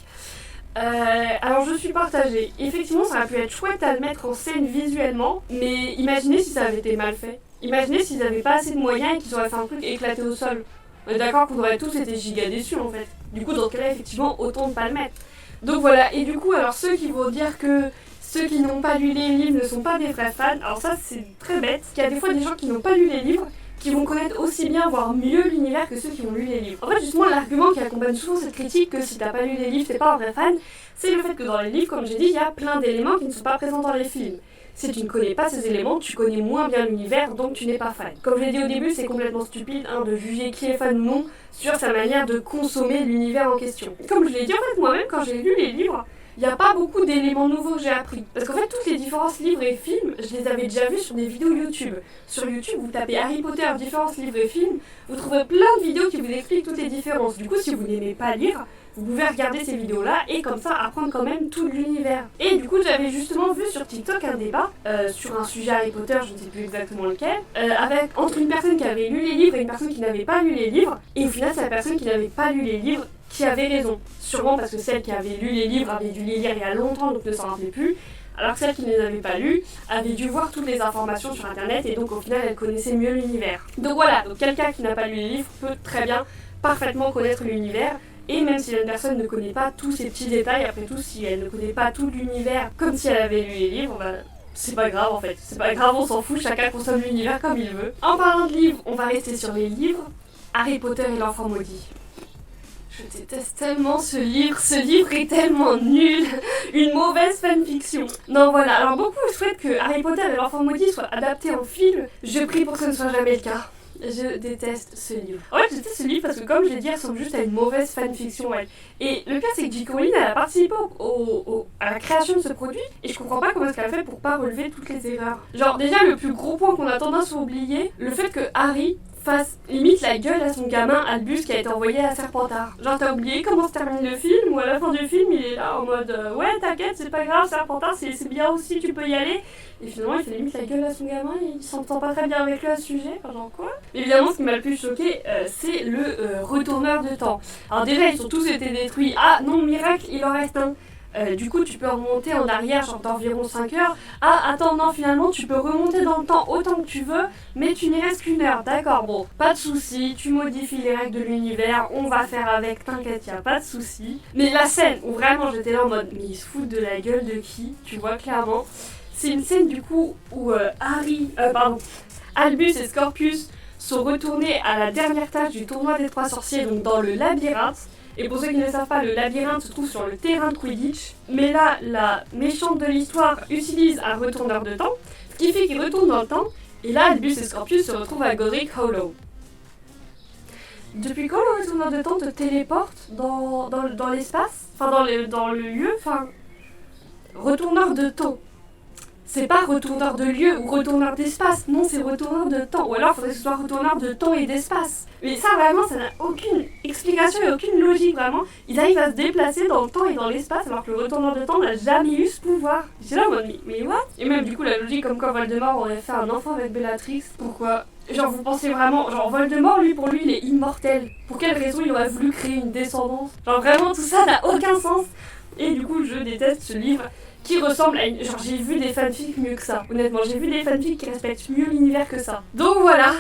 Alors je suis partagée. Effectivement, ça aurait pu être chouette à le mettre en scène visuellement, mais imaginez si ça avait été mal fait. Imaginez s'ils n'avaient pas assez de moyens et qu'ils auraient fait un truc éclaté au sol. On est d'accord qu'on aurait tous été giga déçus en fait. Du coup, dans ce cas-là, effectivement, autant ne pas le mettre. Donc voilà, et du coup, alors ceux qui vont dire que ceux qui n'ont pas lu les livres ne sont pas des vrais fans, alors ça c'est très bête, parce qu'il y a des fois des gens qui n'ont pas lu les livres, qui vont connaître aussi bien, voire mieux l'univers que ceux qui ont lu les livres. En fait, justement, l'argument qui accompagne souvent cette critique que si t'as pas lu les livres, t'es pas un vrai fan, c'est le fait que dans les livres, comme j'ai dit, il y a plein d'éléments qui ne sont pas présents dans les films. Si tu ne connais pas ces éléments, tu connais moins bien l'univers, donc tu n'es pas fan. Comme je l'ai dit au début, c'est complètement stupide de juger qui est fan ou non sur sa manière de consommer l'univers en question. Comme je l'ai dit, en fait, moi-même, quand j'ai lu les livres, il n'y a pas beaucoup d'éléments nouveaux que j'ai appris. Parce qu'en fait, toutes les différences livres et films, je les avais déjà vus sur des vidéos YouTube. Sur YouTube, vous tapez Harry Potter, différences livres et films, vous trouverez plein de vidéos qui vous expliquent toutes les différences. Du coup, si vous n'aimez pas lire, vous pouvez regarder ces vidéos-là et comme ça apprendre quand même tout l'univers. Et du coup, j'avais justement vu sur TikTok un débat sur un sujet Harry Potter, je ne sais plus exactement lequel, entre une personne qui avait lu les livres et une personne qui n'avait pas lu les livres. Et au final, c'est la personne qui n'avait pas lu les livres qui avait raison. Sûrement parce que celle qui avait lu les livres avait dû les lire il y a longtemps, donc ne s'en rappelait plus. Alors que celle qui ne les avait pas lus avait dû voir toutes les informations sur internet et donc au final elle connaissait mieux l'univers. Donc voilà, donc quelqu'un qui n'a pas lu les livres peut très bien parfaitement connaître l'univers Et même si une personne ne connaît pas tous ces petits détails, après tout, si elle ne connaît pas tout l'univers comme si elle avait lu les livres, bah, c'est pas grave en fait. C'est pas grave, on s'en fout, chacun consomme l'univers comme il veut. En parlant de livres, on va rester sur les livres. Harry Potter et l'enfant maudit. Je déteste tellement ce livre est tellement nul, une mauvaise fanfiction. Non voilà, alors beaucoup souhaitent que Harry Potter et l'enfant maudit soient adaptés en film, je prie pour que ce ne soit jamais le cas. Je déteste ce livre. En fait, je déteste ce livre parce que, comme je l'ai dit, elle ressemble juste à une mauvaise fanfiction, elle. Et le cas, c'est que J.K. Rowling, elle a participé à la création de ce produit, et je comprends pas comment est-ce qu'elle a fait pour pas relever toutes les erreurs. Genre, déjà, le plus gros point qu'on a tendance à oublier, le fait que Harry fasse limite la gueule à son gamin Albus qui a été envoyé à Serpentard. Genre, t'as oublié comment se termine le film, ou à la fin du film, il est là en mode ouais, t'inquiète, c'est pas grave, Serpentard, c'est bien aussi, tu peux y aller. Et finalement, il fait limite la gueule à son gamin, et il s'entend pas très bien avec lui à ce sujet. Enfin, genre quoi. Évidemment, ce qui m'a le plus choqué, c'est le retourneur de temps. Alors, déjà, ils ont tous été détruits. Ah non, miracle, il en reste un. Du coup, tu peux remonter en arrière, genre d'environ 5 heures. Ah, attends, non, finalement, tu peux remonter dans le temps autant que tu veux, mais tu n'y restes qu'une heure. D'accord, bon, pas de soucis, tu modifies les règles de l'univers, on va faire avec, t'inquiète, y'a pas de soucis. Mais la scène où vraiment j'étais là en mode, mais ils se foutent de la gueule de qui, tu vois clairement. C'est une scène du coup où Albus et Scorpius sont retournés à la dernière tâche du tournoi des 3 sorciers, donc dans le labyrinthe. Et pour ceux qui ne le savent pas, le labyrinthe se trouve sur le terrain de Quidditch. Mais là, la méchante de l'histoire utilise un retourneur de temps, ce qui fait qu'il retourne dans le temps. Et là, Albus et Scorpius se retrouvent à Godric Hollow. Depuis quand le retourneur de temps te téléporte dans l'espace? Enfin, dans le lieu? Enfin, retourneur de temps. C'est pas retourneur de lieu ou retourneur d'espace, non, c'est retourneur de temps. Ou alors, il faudrait que ce soit retourneur de temps et d'espace. Mais ça, vraiment, ça n'a aucune explication et aucune logique, vraiment. Ils arrivent à se déplacer dans le temps et dans l'espace, alors que le retourneur de temps n'a jamais eu ce pouvoir. J'étais là en mode, mais what? Et même, du coup, la logique, comme quand Voldemort aurait fait un enfant avec Bellatrix, pourquoi? Genre, vous pensez vraiment, genre, Voldemort, pour lui, il est immortel. Pour quelle raison il aurait voulu créer une descendance? Genre, vraiment, tout ça n'a aucun sens. Et du coup, je déteste ce livre qui ressemble à une... Genre, j'ai vu des fanfics mieux que ça. Honnêtement, j'ai vu des fanfics qui respectent mieux l'univers que ça. Donc voilà,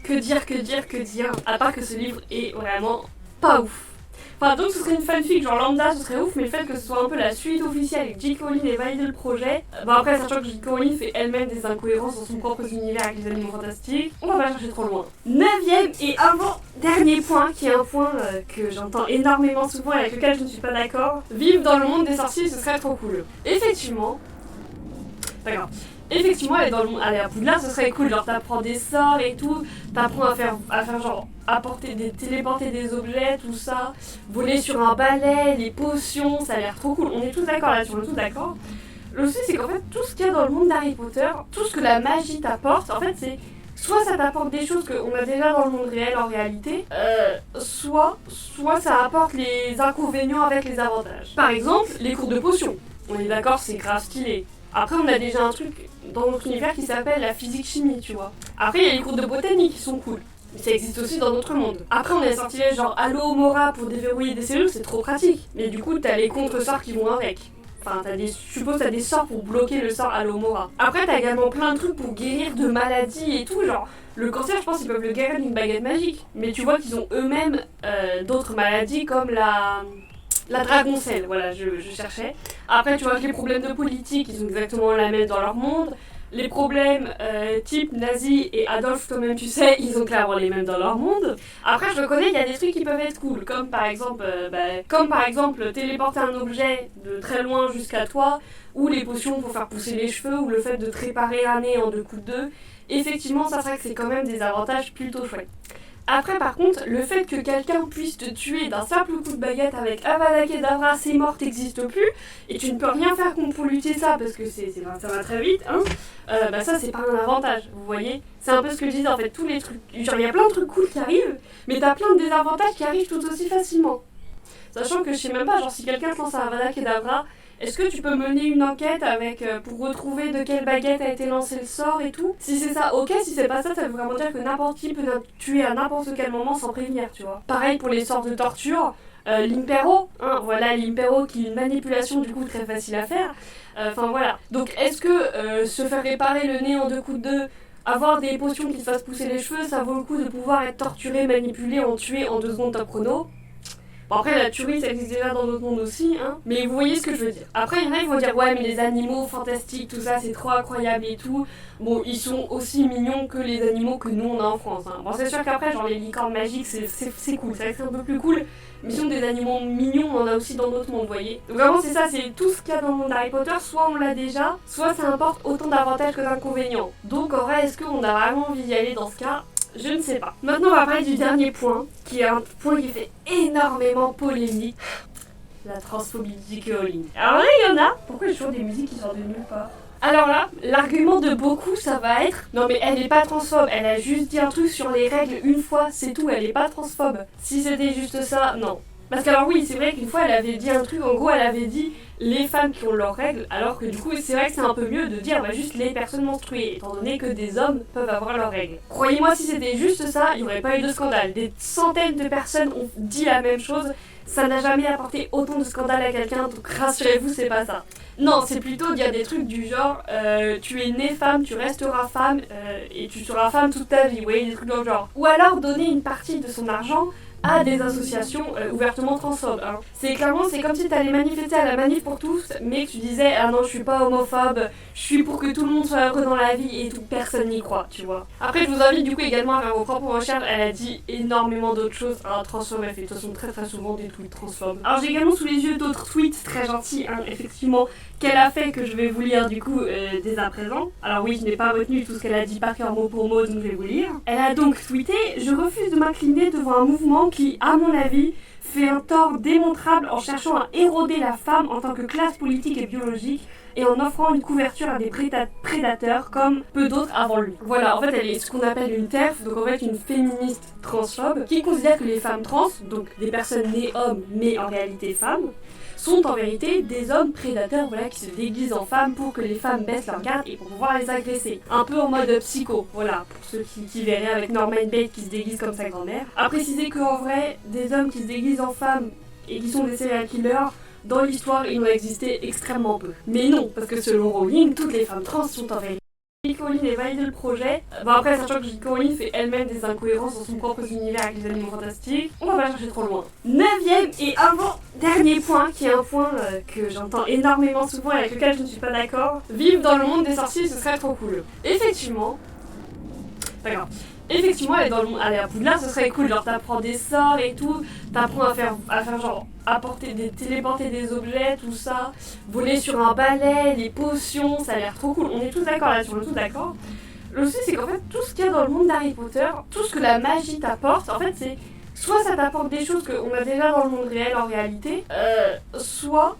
que dire, à part que ce livre est vraiment pas ouf. Enfin, donc ce serait une fanfic, genre lambda, ce serait ouf, mais le fait que ce soit un peu la suite officielle et que J.K. Rowling ait validé le projet, bon après, sachant que J.K. Rowling fait elle-même des incohérences dans son propre univers avec les animaux fantastiques, on va pas chercher trop loin. 9e et avant-dernier point, qui est un point que j'entends énormément souvent et avec lequel je ne suis pas d'accord, vivre dans le monde des sorciers, ce serait trop cool. Effectivement, pas grave. Effectivement, aller à Poudlard, ce serait cool. Genre, t'apprends des sorts et tout. T'apprends à faire genre, téléporter des objets, tout ça. Voler sur un balai, les potions, ça a l'air trop cool. On est tous d'accord là-dessus, on est tous d'accord. Le souci, c'est qu'en fait, tout ce qu'il y a dans le monde d'Harry Potter, tout ce que la magie t'apporte, en fait, c'est soit ça t'apporte des choses qu'on a déjà dans le monde réel en réalité, soit ça apporte les inconvénients avec les avantages. Par exemple, les cours de potions. On est d'accord, c'est grave stylé. Après, on a déjà un truc dans notre univers qui s'appelle la physique-chimie, tu vois. Après, il y a les cours de botanique qui sont cool. Mais ça existe aussi dans notre monde. Après, on a des sortilèges genre Alohomora pour déverrouiller des cellules, c'est trop pratique. Mais du coup, t'as les contre-sorts qui vont avec. Enfin, je suppose que t'as des sorts pour bloquer le sort Alohomora. Après, t'as également plein de trucs pour guérir de maladies et tout. Genre, le cancer, je pense qu'ils peuvent le guérir d'une baguette magique. Mais tu vois qu'ils ont eux-mêmes d'autres maladies comme la dragoncelle, voilà, je cherchais. Après, tu vois que les problèmes de politique, ils ont exactement la même dans leur monde. Les problèmes type nazi et Adolf, toi-même tu sais, ils ont clairement les mêmes dans leur monde. Après, je reconnais, il y a des trucs qui peuvent être cool, comme par exemple téléporter un objet de très loin jusqu'à toi, ou les potions pour faire pousser les cheveux, ou le fait de te réparer un nez en 2 coups de 2. Effectivement, ça serait que c'est quand même des avantages plutôt chouettes. Après, par contre, le fait que quelqu'un puisse te tuer d'un simple coup de baguette avec Avada Kedavra, c'est mort, t'existes plus, et tu ne peux rien faire pour lutter ça parce que ça va très vite, hein. Ça, c'est pas un avantage, vous voyez. C'est un peu ce que je disais, en fait, tous les trucs. Genre, il y a plein de trucs cool qui arrivent, mais t'as plein de désavantages qui arrivent tout aussi facilement. Sachant que je sais même pas, genre, si quelqu'un te lance un Avada Kedavra, est-ce que tu peux mener une enquête pour retrouver de quelle baguette a été lancé le sort et tout? Si c'est ça, ok. Si c'est pas ça, ça veut vraiment dire que n'importe qui peut tuer à n'importe quel moment sans prévenir, tu vois. Pareil pour les sorts de torture. L'impero, hein, voilà l'impero qui est une manipulation du coup très facile à faire. Enfin voilà. Donc est-ce que se faire réparer le nez en 2 coups de 2, avoir des potions qui te fassent pousser les cheveux, ça vaut le coup de pouvoir être torturé, manipulé, tué en 2 secondes top chrono? Bon, après, la tuerie, ça existe déjà dans d'autres mondes aussi, hein. Mais vous voyez ce que je veux dire. Après, il y en a, ils vont dire, ouais, mais les animaux fantastiques, tout ça, c'est trop incroyable et tout. Bon, ils sont aussi mignons que les animaux que nous, on a en France, hein. Bon, c'est sûr qu'après, genre, les licornes magiques, c'est cool. C'est vrai que c'est un peu plus cool. Mais sinon, des animaux mignons, on en a aussi dans d'autres mondes, vous voyez. Donc vraiment, c'est ça, c'est tout ce qu'il y a dans le monde d'Harry Potter. Soit on l'a déjà, soit ça apporte autant d'avantages que d'inconvénients. Donc, en vrai, est-ce qu'on a vraiment envie d'y aller dans ce cas ? Je ne sais pas. Maintenant, on va parler du dernier point, qui est un point qui fait énormément polémique. La transphobie de J.K. Rowling. Alors là, il y en a. Pourquoi il y a toujours des musiques qui sortent de nulle part ? Alors là, l'argument de beaucoup, ça va être non mais elle est pas transphobe, elle a juste dit un truc sur les règles une fois, c'est tout, elle est pas transphobe. Si c'était juste ça, non. Parce que alors oui, c'est vrai qu'une fois elle avait dit un truc, en gros elle avait dit les femmes qui ont leurs règles, alors que du coup c'est vrai que c'est un peu mieux de dire bah, juste les personnes menstruées, étant donné que des hommes peuvent avoir leurs règles. Croyez-moi, si c'était juste ça, il n'y aurait pas eu de scandale. Des centaines de personnes ont dit la même chose, ça n'a jamais apporté autant de scandale à quelqu'un, donc rassurez-vous, c'est pas ça. Non, c'est plutôt dire des trucs du genre tu es née femme, tu resteras femme et tu seras femme toute ta vie, vous voyez, des trucs dans le genre. Ou alors donner une partie de son argent à des associations ouvertement transphobes. Hein. C'est clairement, c'est comme si tu allais manifester à la manif pour tous, mais que tu disais ah non, je suis pas homophobe, je suis pour que tout le monde soit heureux dans la vie et tout, personne n'y croit, tu vois. Après, je vous invite du coup également à faire vos propres recherches. Elle a dit énormément d'autres choses. Alors, transphobe, elle fait de toute façon très souvent des tweets transphobes. Alors, j'ai également sous les yeux d'autres tweets très gentils, hein, effectivement, qu'elle a fait que je vais vous lire du coup dès à présent. Alors oui, je n'ai pas retenu tout ce qu'elle a dit par cœur mot pour mot, donc je vais vous lire. Elle a donc tweeté « Je refuse de m'incliner devant un mouvement qui, à mon avis, fait un tort démontrable en cherchant à éroder la femme en tant que classe politique et biologique et en offrant une couverture à des prédateurs comme peu d'autres avant lui. » Voilà, en fait elle est ce qu'on appelle une TERF, donc en fait une féministe transphobe, qui considère que les femmes trans, donc des personnes nées hommes mais en réalité femmes, sont en vérité des hommes prédateurs, voilà, qui se déguisent en femmes pour que les femmes baissent leur garde et pour pouvoir les agresser. Un peu en mode psycho, voilà, pour ceux qui verraient avec Norman Bates qui se déguise comme sa grand-mère. À préciser qu'en vrai, des hommes qui se déguisent en femmes et qui sont des serial killers, dans l'histoire, il en a existé extrêmement peu. Mais non, parce que selon Rowling, toutes les femmes trans sont en vérité. J.K. Rowling a validé le projet. Bon après, sachant que J.K. Rowling fait elle-même des incohérences dans son propre univers avec les animaux fantastiques, on va pas chercher trop loin. 9e et avant-dernier point, qui est un point que j'entends énormément souvent et avec lequel je ne suis pas d'accord. Vivre dans le monde des sorciers, ce serait trop cool. Effectivement, pas grave. Effectivement, aller à Poudlard, ce serait cool, genre t'apprends des sorts et tout, t'apprends à faire genre téléporter des objets, tout ça, voler sur un balai, des potions, ça a l'air trop cool. On est tous d'accord là-dessus, on est tous d'accord. Le souci, c'est qu'en fait, tout ce qu'il y a dans le monde d'Harry Potter, tout ce que la magie t'apporte, en fait, c'est soit ça t'apporte des choses qu'on a déjà dans le monde réel en réalité, soit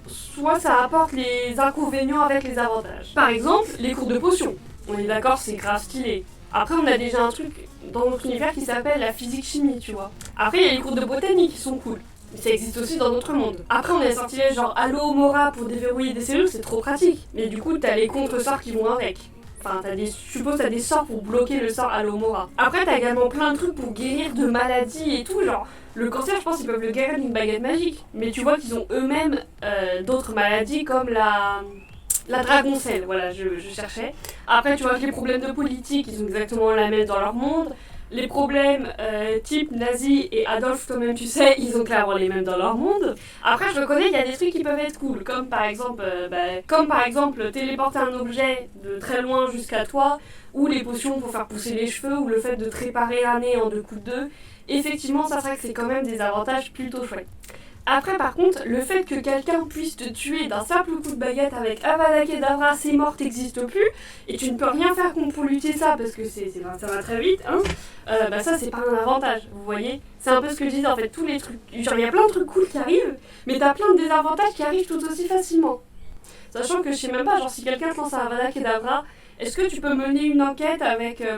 ça apporte les inconvénients avec les avantages. Par exemple, les cours de potions. On est d'accord, c'est grave stylé. Après, on a déjà un truc dans notre univers qui s'appelle la physique-chimie, tu vois. Après, il y a les cours de botanique qui sont cool. Mais ça existe aussi dans notre monde. Après, on a des sortilèges genre Alohomora pour déverrouiller des cellules, c'est trop pratique. Mais du coup, t'as les contre-sorts qui vont avec. Enfin, je suppose t'as des sorts pour bloquer le sort Alohomora. Après, t'as également plein de trucs pour guérir de maladies et tout, genre... Le cancer, je pense qu'ils peuvent le guérir d'une baguette magique. Mais tu vois qu'ils ont eux-mêmes d'autres maladies comme la dragoncelle, voilà, je cherchais. Après, tu vois que les problèmes de politique, ils ont exactement la même dans leur monde. Les problèmes type nazi et Adolf, toi-même tu sais, ils ont clairement les mêmes dans leur monde. Après, je reconnais qu'il y a des trucs qui peuvent être cool, comme par exemple téléporter un objet de très loin jusqu'à toi, ou les potions pour faire pousser les cheveux, ou le fait de te réparer un nez en 2 coups de 2. Effectivement, ça serait que c'est quand même des avantages plutôt chouettes. Après, par contre, le fait que quelqu'un puisse te tuer d'un simple coup de baguette avec Avada Kedavra, c'est mort, t'existe plus, et tu ne peux rien faire pour lutter ça parce que ça va très vite, hein. Ça c'est pas un avantage, vous voyez. C'est un peu ce que je disais en fait, tous les trucs. Genre, il y a plein de trucs cool qui arrivent, mais t'as plein de désavantages qui arrivent tout aussi facilement. Sachant que je sais même pas, genre si quelqu'un te lance un Avada Kedavra, est-ce que tu peux mener une enquête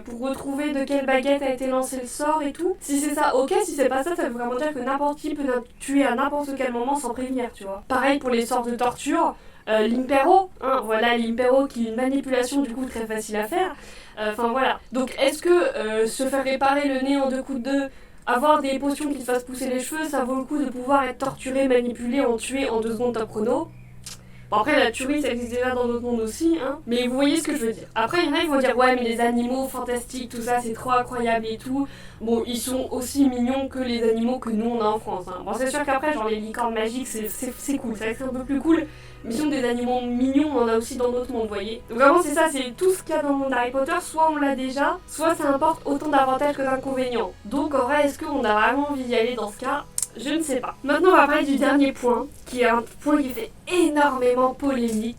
pour retrouver de quelle baguette a été lancé le sort et tout? Si c'est ça, ok. Si c'est pas ça, ça veut vraiment dire que n'importe qui peut tuer à n'importe quel moment sans prévenir, tu vois. Pareil pour les sorts de torture. L'impero, hein, voilà l'impero qui est une manipulation du coup très facile à faire. Enfin voilà. Donc est-ce que se faire réparer le nez en 2 coups de 2, avoir des potions qui te fassent pousser les cheveux, ça vaut le coup de pouvoir être torturé, manipulé, tué en 2 secondes top chrono? Bon, après, la tuerie, ça existe déjà dans d'autres mondes aussi, hein. Mais vous voyez ce que je veux dire. Après, il y en a, ils vont dire, ouais, mais les animaux fantastiques, tout ça, c'est trop incroyable et tout. Bon, ils sont aussi mignons que les animaux que nous, on a en France, hein. Bon, c'est sûr qu'après, genre, les licornes magiques, c'est cool. C'est vrai que c'est un peu plus cool. Mais sinon, des animaux mignons, on en a aussi dans d'autres mondes, vous voyez. Donc vraiment, c'est ça, c'est tout ce qu'il y a dans le monde d'Harry Potter. Soit on l'a déjà, soit ça importe autant d'avantages que d'inconvénients. Donc, en vrai, est-ce qu'on a vraiment envie d'y aller dans ce cas ? Je ne sais pas. Maintenant, on va parler du dernier point, qui est un point qui fait énormément polémique.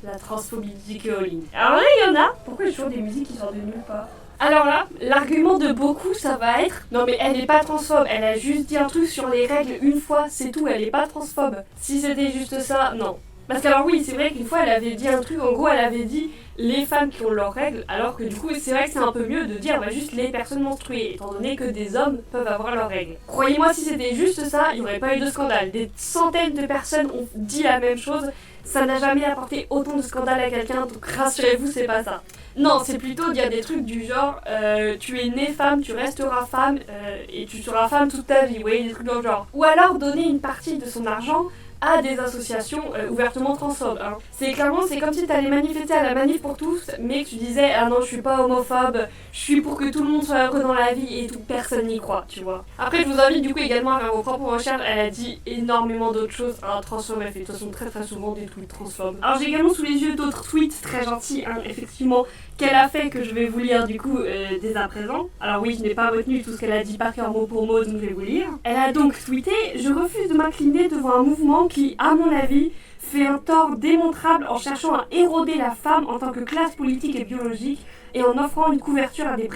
La transphobie de J.K. Rowling. Alors là, il y en a. Pourquoi il y a toujours des musiques qui sortent de nulle part ? Alors là, l'argument de beaucoup, ça va être non mais elle est pas transphobe, elle a juste dit un truc sur les règles une fois, c'est tout, elle est pas transphobe. Si c'était juste ça, non. Parce que alors oui, c'est vrai qu'une fois elle avait dit un truc, en gros elle avait dit les femmes qui ont leurs règles, alors que du coup c'est vrai que c'est un peu mieux de dire bah, juste les personnes menstruées, étant donné que des hommes peuvent avoir leurs règles. Croyez-moi, si c'était juste ça, il n'y aurait pas eu de scandale. Des centaines de personnes ont dit la même chose, ça n'a jamais apporté autant de scandale à quelqu'un, donc rassurez-vous, c'est pas ça. Non, c'est plutôt dire des trucs du genre tu es née femme, tu resteras femme et tu seras femme toute ta vie, vous voyez, des trucs dans le genre. Ou alors donner une partie de son argent à des associations ouvertement transphobes. Hein. C'est clairement, c'est comme si tu allais manifester à la manif pour tous, mais que tu disais ah non, je suis pas homophobe, je suis pour que tout le monde soit heureux dans la vie et tout, personne n'y croit, tu vois. Après, je vous invite du coup également à faire vos propres recherches. Elle a dit énormément d'autres choses. Alors, transphobe, elle fait de toute façon très souvent des tweets transphobes. Alors, j'ai également sous les yeux d'autres tweets très gentils, hein, effectivement, qu'elle a fait que je vais vous lire du coup dès à présent. Alors oui, je n'ai pas retenu tout ce qu'elle a dit par cœur mot pour mot, donc je vais vous lire. Elle a donc tweeté « Je refuse de m'incliner devant un mouvement qui, à mon avis, fait un tort démontrable en cherchant à éroder la femme en tant que classe politique et biologique et en offrant une couverture à des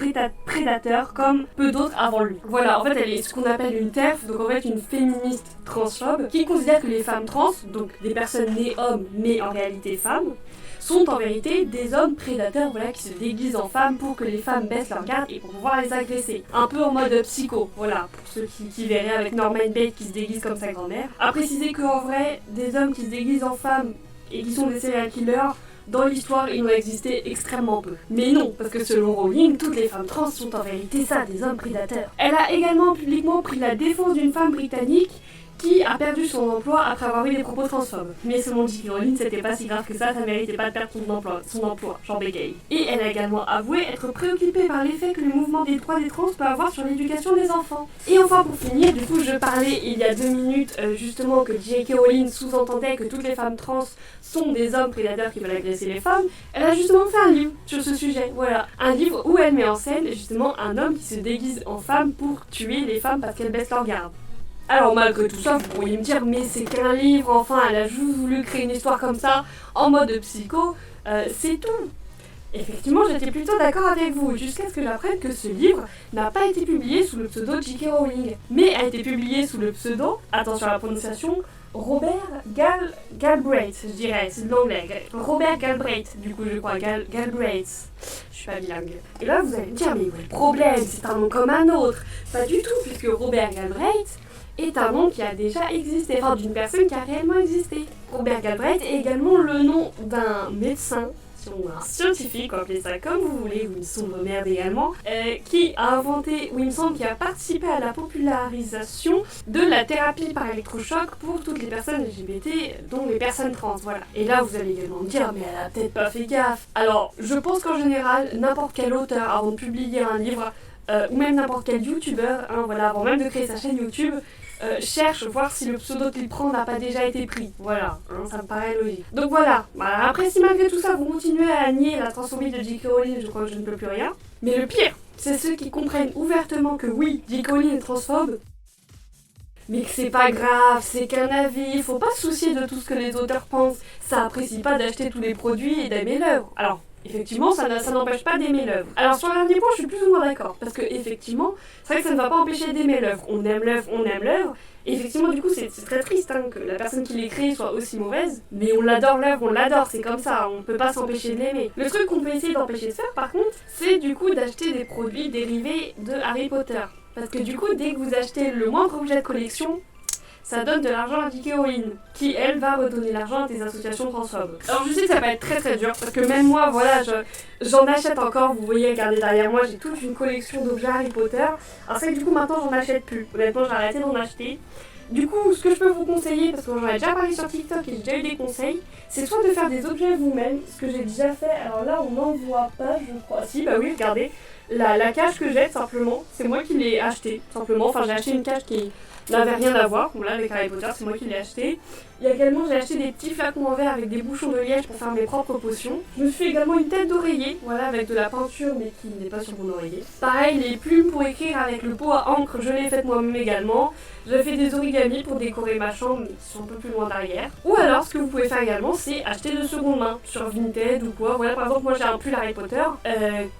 prédateurs comme peu d'autres avant lui. » Voilà, en fait elle est ce qu'on appelle une TERF, donc en fait une féministe transphobe, qui considère que les femmes trans, donc des personnes nées hommes mais en réalité femmes, sont en vérité des hommes prédateurs, voilà, qui se déguisent en femmes pour que les femmes baissent leur garde et pour pouvoir les agresser. Un peu en mode psycho, voilà, pour ceux qui verraient avec Norman Bates qui se déguise comme sa grand-mère. À préciser qu'en vrai, des hommes qui se déguisent en femmes et qui sont des serial killers, dans l'histoire, il en a existé extrêmement peu. Mais non, parce que selon Rowling, toutes les femmes trans sont en vérité ça, des hommes prédateurs. Elle a également publiquement pris la défense d'une femme britannique qui a perdu son emploi après avoir eu des propos transphobes. Mais selon J.K. Rowling, c'était pas si grave que ça méritait pas de perdre son emploi, genre bégaye. Et elle a également avoué être préoccupée par l'effet que le mouvement des droits des trans peut avoir sur l'éducation des enfants. Et enfin pour finir, du coup je parlais il y a 2 minutes justement que J.K. Rowling sous-entendait que toutes les femmes trans sont des hommes prédateurs qui veulent agresser les femmes. Elle a justement fait un livre sur ce sujet, voilà. Un livre où elle met en scène justement un homme qui se déguise en femme pour tuer les femmes parce qu'elles baissent leur garde. Alors malgré tout ça, vous pourriez me dire mais c'est qu'un livre, enfin elle a juste voulu créer une histoire comme ça, en mode psycho, c'est tout. Effectivement, j'étais plutôt d'accord avec vous, jusqu'à ce que j'apprenne que ce livre n'a pas été publié sous le pseudo J.K. Rowling, mais a été publié sous le pseudo, attention à la prononciation, Robert Galbraith, je dirais, c'est de l'anglais. Robert Galbraith, du coup je crois, Galbraith. Je suis pas bilingue. Et là vous allez me dire, mais où est le problème? C'est un nom comme un autre. Pas du tout, puisque Robert Galbraith est un nom qui a déjà existé, enfin d'une personne qui a réellement existé. Robert Galbraith est également le nom d'un médecin, ou un scientifique, appelez ça comme vous voulez, ou une sombre merde également, qui a inventé, ou il me semble, qui a participé à la popularisation de la thérapie par électrochoc pour toutes les personnes LGBT, dont les personnes trans, voilà. Et là, vous allez également me dire, mais elle a peut-être pas fait gaffe. Alors, je pense qu'en général, n'importe quel auteur, avant de publier un livre, ou même n'importe quel youtubeur, hein, voilà, avant même de créer sa chaîne YouTube, cherche voir si le pseudo qu'il prend n'a pas déjà été pris. Voilà, hein, ça me paraît logique. Donc voilà, après si malgré tout ça vous continuez à nier la transphobie de J.K. Rowling, je crois que je ne peux plus rien. Mais le pire, c'est ceux qui comprennent ouvertement que oui, J.K. Rowling est transphobe, mais que c'est pas grave, c'est qu'un avis, faut pas se soucier de tout ce que les auteurs pensent, ça apprécie pas d'acheter tous les produits et d'aimer l'œuvre. Alors, effectivement, ça n'empêche pas d'aimer l'œuvre. Alors sur le dernier point, je suis plus ou moins d'accord, parce que effectivement, c'est vrai que ça ne va pas empêcher d'aimer l'œuvre. On aime l'œuvre, et effectivement, du coup, c'est très triste hein, que la personne qui l'ait créée soit aussi mauvaise, mais on l'adore l'œuvre, on l'adore, c'est comme ça, on peut pas s'empêcher de l'aimer. Le truc qu'on peut essayer d'empêcher de faire, par contre, c'est du coup d'acheter des produits dérivés de Harry Potter. Parce que du coup, dès que vous achetez le moindre objet de collection, ça donne de l'argent à J.K. Rowling, qui elle va redonner l'argent à tes associations transphobes. Alors je sais que ça va être très très dur, parce que même moi, voilà, j'en achète encore, vous voyez, regardez derrière moi, j'ai toute une collection d'objets Harry Potter. Alors c'est que du coup maintenant j'en achète plus, honnêtement j'ai arrêté d'en acheter. Du coup, ce que je peux vous conseiller, parce que j'en ai déjà parlé sur TikTok et j'ai déjà eu des conseils, c'est soit de faire des objets vous-même, ce que j'ai déjà fait. Alors là, on n'en voit pas, je crois. Si, bah oui, regardez. La cage que j'ai, simplement, c'est moi qui l'ai achetée, simplement. Enfin, j'ai acheté une cage qui n'avait rien à voir. Bon, là, avec Harry Potter, c'est moi qui l'ai acheté. Il y a également, j'ai acheté des petits flacons en verre avec des bouchons de liège pour faire mes propres potions. Je me suis fait également une tête d'oreiller, voilà, avec de la peinture, mais qui n'est pas sur mon oreiller. Pareil, les plumes pour écrire avec le pot à encre, je l'ai faite moi-même également. J'ai fait des origamis pour décorer ma chambre, mais qui sont un peu plus loin derrière. Ou alors, ce que vous pouvez faire également, c'est acheter de seconde main, sur Vinted ou quoi. Voilà, par exemple, moi j'ai un pull Harry Potter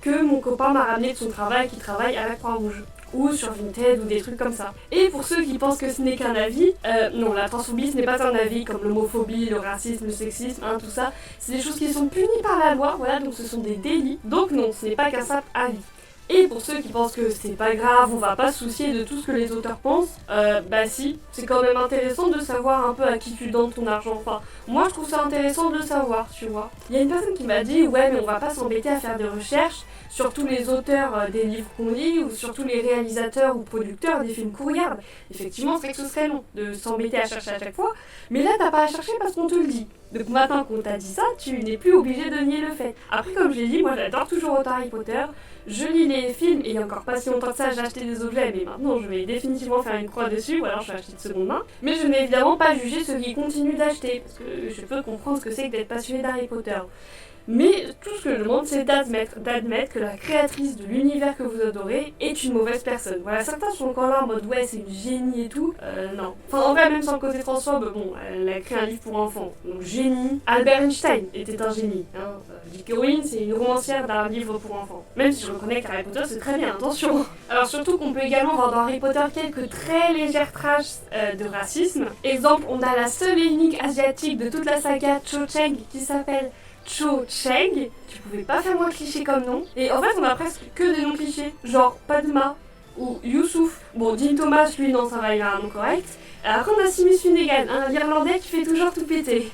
que mon copain m'a ramené de son travail, qui travaille à la Croix-Rouge. Ou sur Vinted ou des trucs comme ça. Et pour ceux qui pensent que ce n'est qu'un avis, non, la transphobie ce n'est pas un avis comme l'homophobie, le racisme, le sexisme, hein, tout ça. C'est des choses qui sont punies par la loi, voilà, donc ce sont des délits. Donc non, ce n'est pas qu'un simple avis. Et pour ceux qui pensent que c'est pas grave, on va pas se soucier de tout ce que les auteurs pensent, bah si, c'est quand même intéressant de savoir un peu à qui tu donnes ton argent. Enfin, moi je trouve ça intéressant de savoir, tu vois. Il y a une personne qui m'a dit, ouais mais on va pas s'embêter à faire des recherches sur tous les auteurs des livres qu'on lit ou sur tous les réalisateurs ou producteurs des films qu'on regarde. Effectivement, c'est que ce serait long de s'embêter à chercher à chaque fois, mais là t'as pas à chercher parce qu'on te le dit. Donc maintenant qu'on t'a dit ça, tu n'es plus obligé de nier le fait. Après, comme je l'ai dit, moi j'adore toujours autant Harry Potter. Je lis les films et il y a encore pas si longtemps que ça, j'ai acheté des objets, mais maintenant je vais définitivement faire une croix dessus, ou alors je vais acheter de seconde main. Mais je n'ai évidemment pas jugé ceux qui continuent d'acheter, parce que je peux comprendre ce que c'est que d'être passionné d'Harry Potter. Mais tout ce que je demande, c'est d'admettre que la créatrice de l'univers que vous adorez est une mauvaise personne. Voilà, certains sont encore là en mode ouais, c'est une génie et tout. Non. Enfin, en vrai, même sans le côté transphobe, bon, elle a créé un livre pour enfants. Donc, génie. Albert Einstein était un génie. Hein. J.K. Rowling, c'est une romancière d'un livre pour enfants. Même si je reconnais qu'Harry Potter, c'est très bien, attention. Alors, surtout qu'on peut également voir dans Harry Potter quelques très légères traces de racisme. Exemple, on a la seule et unique asiatique de toute la saga, Cho Chang, qui s'appelle Cho Chang, tu pouvais pas faire moins cliché comme nom. Et en fait, on a presque que des noms clichés, genre Padma ou Youssouf. Bon, Dean Thomas, lui, non, ça va, il a un nom correct. Après, on a Seamus Finnegan, un Irlandais qui fait toujours tout péter.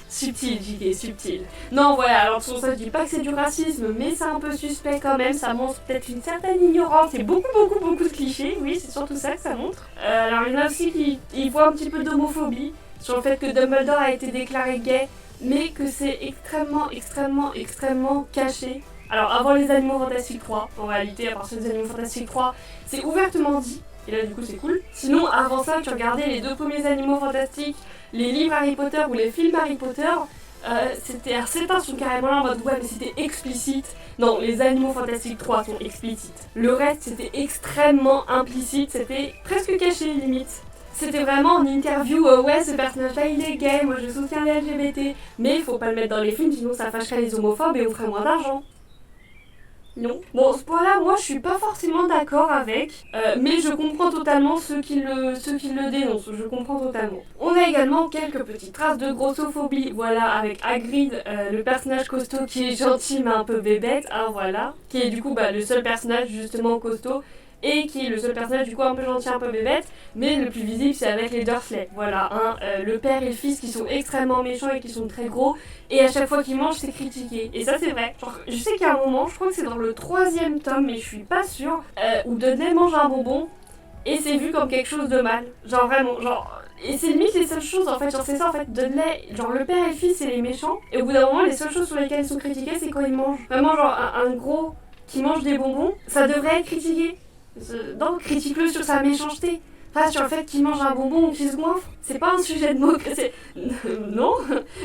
Subtil, JK, subtil. Non, voilà, alors sur ça, je dis pas que c'est du racisme, mais c'est un peu suspect quand même. Ça montre peut-être une certaine ignorance et beaucoup de clichés. Oui, c'est surtout ça que ça montre. Alors, il y en a aussi qui voient un petit peu d'homophobie sur le fait que Dumbledore a été déclaré gay, mais que c'est extrêmement caché. Alors avant les Animaux Fantastiques 3, en réalité, à partir des Animaux Fantastiques 3, c'est ouvertement dit, et là du coup c'est cool. Sinon, avant ça, tu regardais les deux premiers Animaux Fantastiques, les livres Harry Potter ou les films Harry Potter, certains sont carrément là en mode ouais mais c'était explicite. Non, les Animaux Fantastiques 3 sont explicites. Le reste c'était extrêmement implicite, c'était presque caché limite. C'était vraiment en interview, ouais ce personnage-là il est gay, moi je soutiens les LGBT, mais il faut pas le mettre dans les films sinon ça fâcherait les homophobes et on ferait moins d'argent. Non. Bon, ce point-là, moi je suis pas forcément d'accord avec, mais je comprends totalement ceux qui le dénoncent, je comprends totalement. On a également quelques petites traces de grossophobie, voilà, avec Hagrid, le personnage costaud qui est gentil mais un peu bébête, hein, voilà, qui est du coup le seul personnage justement costaud, et qui est le seul personnage du coup un peu gentil, un peu bébête, mais le plus visible c'est avec les Dursley. Voilà, hein, le père et le fils qui sont extrêmement méchants et qui sont très gros, et à chaque fois qu'ils mangent c'est critiqué. Et ça c'est vrai. Genre, je sais qu'il y a un moment, je crois que c'est dans le 3e tome, mais je suis pas sûre, où Dudley mange un bonbon, et c'est vu comme quelque chose de mal. Genre vraiment, genre... Et c'est limite les seules choses en fait, genre c'est ça en fait, Dudley, genre le père et le fils c'est les méchants, et au bout d'un moment les seules choses sur lesquelles ils sont critiqués c'est quand ils mangent. Vraiment genre un gros qui mange des bonbons, ça devrait être critiqué. Donc critique-le sur sa méchanceté, pas sur le fait qu'il mange un bonbon ou qu'il se goinfre. C'est pas un sujet de moquerie, c'est... non,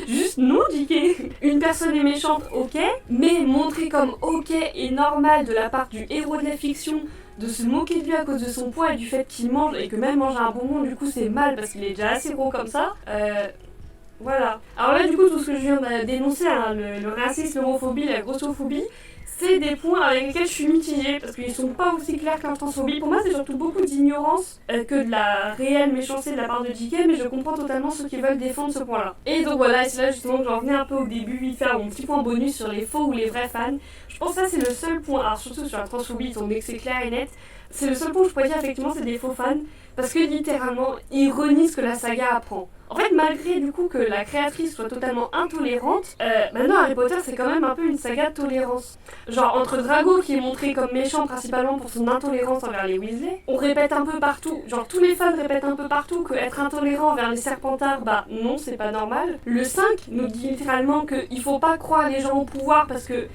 juste non, JK. Une personne est méchante, ok, mais montré comme ok et normal de la part du héros de la fiction de se moquer de lui à cause de son poids et du fait qu'il mange et que même manger un bonbon du coup c'est mal parce qu'il est déjà assez gros comme ça, voilà. Alors là du coup tout ce que je viens de dénoncer, hein, le racisme, l'homophobie, la grossophobie, c'est des points avec lesquels je suis mitigée parce qu'ils sont pas aussi clairs que la transphobie. Pour moi, c'est surtout beaucoup d'ignorance que de la réelle méchanceté de la part de JK, mais je comprends totalement ceux qui veulent défendre ce point-là. Et donc voilà, c'est là justement que j'en venais un peu au début, vite faire mon petit point bonus sur les faux ou les vrais fans. Je pense que ça, c'est le seul point, alors surtout sur la transphobie, étant donné que c'est clair et net, c'est le seul point où je pourrais dire effectivement c'est des faux fans. parce que littéralement, il renie ce que la saga apprend. En fait, malgré du coup que la créatrice soit totalement intolérante, maintenant Harry Potter c'est quand même un peu une saga de tolérance. Genre entre Drago qui est montré comme méchant principalement pour son intolérance envers les Weasley, on répète un peu partout, genre tous les fans répètent un peu partout que être intolérant envers les Serpentards, bah non c'est pas normal. Le 5 nous dit littéralement qu'il faut pas croire les gens au pouvoir parce que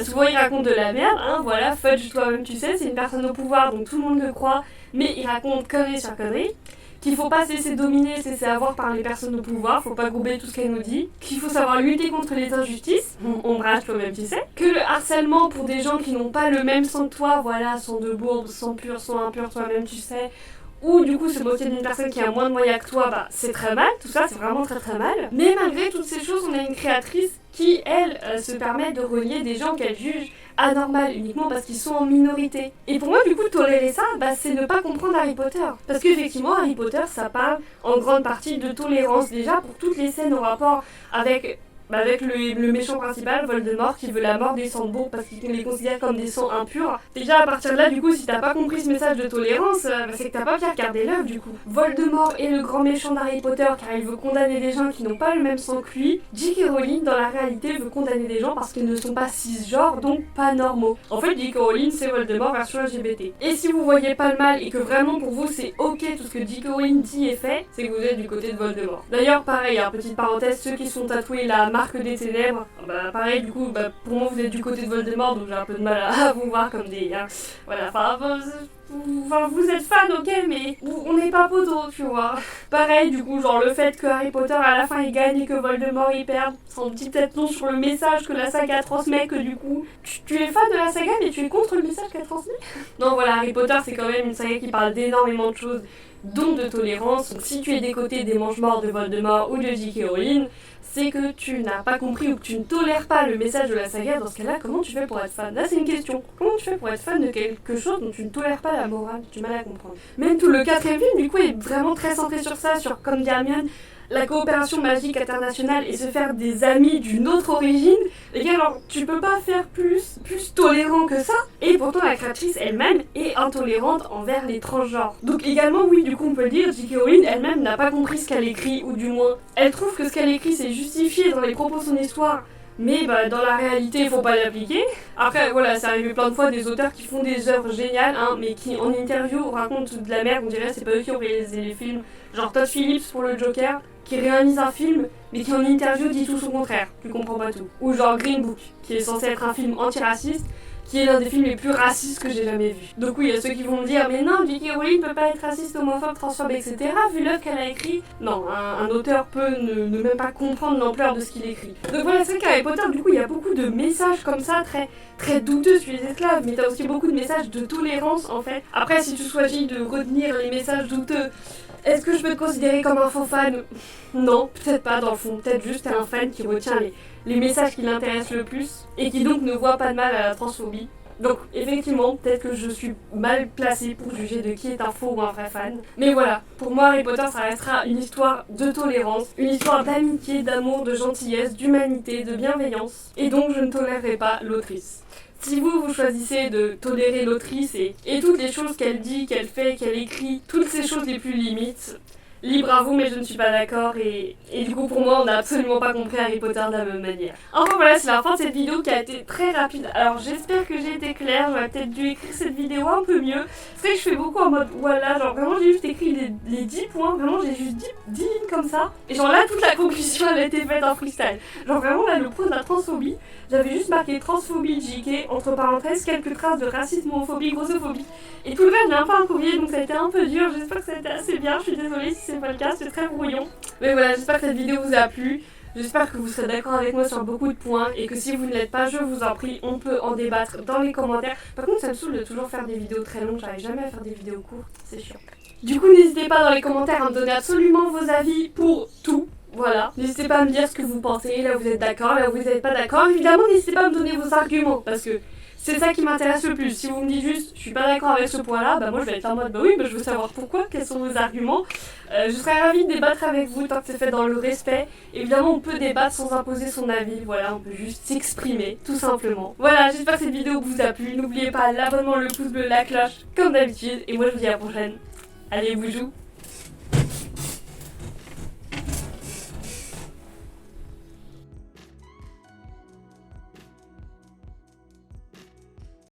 souvent il raconte de la merde, hein, voilà, Fudge toi-même tu sais, c'est une personne au pouvoir donc tout le monde le croit, mais il raconte conneries sur conneries. Qu'il faut pas se laisser dominer, se laisser avoir par les personnes au pouvoir, faut pas gober tout ce qu'elle nous dit, qu'il faut savoir lutter contre les injustices, ombrage toi-même tu sais, que le harcèlement pour des gens qui n'ont pas le même sang que toi, voilà, sang de bourbe, sang pur, sang impur toi-même tu sais, ou du coup se moquer d'une personne qui a moins de moyens que toi, bah c'est très mal, tout ça c'est vraiment très très mal. Mais malgré toutes ces choses, on a une créatrice qui, elle, se permet de relier des gens qu'elle juge anormal uniquement parce qu'ils sont en minorité. Et pour moi, du coup, tolérer ça, bah, c'est ne pas comprendre Harry Potter. Parce qu'effectivement, Harry Potter, ça parle en grande partie de tolérance. Déjà, pour toutes les scènes en rapport avec le méchant principal, Voldemort, qui veut la mort des Sandbourg parce qu'il les considère comme des sangs impurs. Déjà, à partir de là, du coup, si t'as pas compris ce message de tolérance, c'est que t'as pas bien regardé l'œuvre, du coup. Voldemort est le grand méchant d'Harry Potter car il veut condamner des gens qui n'ont pas le même sang que lui. J.K. Rowling, dans la réalité, veut condamner des gens parce qu'ils ne sont pas cisgenres, donc pas normaux. En fait, J.K. Rowling, c'est Voldemort version LGBT. Et si vous voyez pas le mal et que vraiment pour vous c'est ok tout ce que J.K. Rowling dit et fait, c'est que vous êtes du côté de Voldemort. D'ailleurs, pareil, petite parenthèse, ceux qui sont tatoués la marque des ténèbres, bah pareil du coup, bah, pour moi vous êtes du côté de Voldemort donc j'ai un peu de mal à vous voir comme des... voilà, enfin vous êtes fan ok mais on n'est pas poteau tu vois. Pareil du coup genre le fait que Harry Potter à la fin il gagne et que Voldemort il perd, c'est un petit peut-être non sur le message que la saga transmet, que du coup tu es fan de la saga mais tu es contre le message qu'elle transmet. Non voilà, Harry Potter c'est quand même une saga qui parle d'énormément de choses, dont de tolérance. Donc si tu es des côtés des mange-morts de Voldemort ou de J.K. Rowling, c'est que tu n'as pas compris ou que tu ne tolères pas le message de la saga. Dans ce cas-là, comment tu fais pour être fan? Là, c'est une question. Comment tu fais pour être fan de quelque chose dont tu ne tolères pas la morale? Tu as du mal à comprendre. Même tout le quatrième film, du coup, est vraiment très centré sur ça, sur, comme dit Hermione, la coopération magique internationale et se faire des amis d'une autre origine. Les gars, alors, tu peux pas faire plus tolérant que ça. Et pourtant, la créatrice elle-même est intolérante envers les transgenres. Donc également, oui, du coup, on peut le dire, J.K. Rowling elle-même n'a pas compris ce qu'elle écrit, ou du moins, elle trouve que ce qu'elle écrit, c'est justifié dans les propos de son histoire, mais bah, dans la réalité, il faut pas l'appliquer. Après, voilà, c'est arrivé plein de fois des auteurs qui font des œuvres géniales, hein, mais qui en interview racontent de la merde, on dirait c'est pas eux qui ont réalisé les films. Genre Todd Phillips pour le Joker, qui réalise un film, mais qui en interview dit tout son contraire, tu comprends pas tout. Ou genre Green Book, qui est censé être un film antiraciste, qui est l'un des films les plus racistes que j'ai jamais vu. Donc oui, il y a ceux qui vont me dire, mais non, J.K. Rowling peut pas être raciste, homophobe, transphobe, etc. vu l'œuvre qu'elle a écrit. Non, un auteur peut ne même pas comprendre l'ampleur de ce qu'il écrit. Donc voilà, c'est qu'Harry Potter, du coup, il y a beaucoup de messages comme ça, très douteux sur les esclaves, mais t'as aussi beaucoup de messages de tolérance, en fait. Après, si tu choisis de retenir les messages douteux, est-ce que je peux te considérer comme un faux fan? Non, peut-être pas dans le fond. Peut-être juste un fan qui retient les messages qui l'intéressent le plus et qui donc ne voit pas de mal à la transphobie. Donc effectivement, peut-être que je suis mal placée pour juger de qui est un faux ou un vrai fan. Mais voilà, pour moi Harry Potter ça restera une histoire de tolérance, une histoire d'amitié, d'amour, de gentillesse, d'humanité, de bienveillance. Et donc je ne tolérerai pas l'autrice. Si vous choisissez de tolérer l'autrice et toutes les choses qu'elle dit, qu'elle fait, qu'elle écrit, toutes ces choses les plus limites, libre à vous, mais je ne suis pas d'accord et du coup pour moi on n'a absolument pas compris Harry Potter de la même manière. Enfin voilà, c'est la fin de cette vidéo qui a été très rapide. Alors j'espère que j'ai été claire, j'aurais peut-être dû écrire cette vidéo un peu mieux. C'est vrai que je fais beaucoup en mode voilà, genre vraiment j'ai juste écrit les 10 points, vraiment j'ai juste 10 lignes comme ça. Et genre là toute la conclusion elle a été faite en freestyle. Genre vraiment là le point de la transphobie, j'avais juste marqué transphobie JK, entre parenthèses quelques traces de racisme, homophobie, grossophobie. Et tout le reste, je l'ai un peu improvisé, donc ça a été un peu dur. J'espère que ça a été assez bien. Je suis désolée si c'est pas le cas, c'est très brouillon. Mais voilà, j'espère que cette vidéo vous a plu. J'espère que vous serez d'accord avec moi sur beaucoup de points. Et que si vous ne l'êtes pas, je vous en prie, on peut en débattre dans les commentaires. Par contre, ça me saoule de toujours faire des vidéos très longues. J'arrive jamais à faire des vidéos courtes, c'est chiant. Du coup, n'hésitez pas dans les commentaires à me donner absolument vos avis pour tout. Voilà, n'hésitez pas à me dire ce que vous pensez, là où vous êtes d'accord, là où vous n'êtes pas d'accord. Évidemment, n'hésitez pas à me donner vos arguments, parce que c'est ça qui m'intéresse le plus. Si vous me dites juste, je suis pas d'accord avec ce point-là, bah moi je vais être en mode, bah oui, bah je veux savoir pourquoi, quels sont vos arguments. Je serais ravie de débattre avec vous tant que c'est fait dans le respect. Évidemment, on peut débattre sans imposer son avis, voilà, on peut juste s'exprimer, tout simplement. Voilà, j'espère que cette vidéo vous a plu. N'oubliez pas l'abonnement, le pouce bleu, la cloche, comme d'habitude. Et moi je vous dis à la prochaine. Allez, boujou!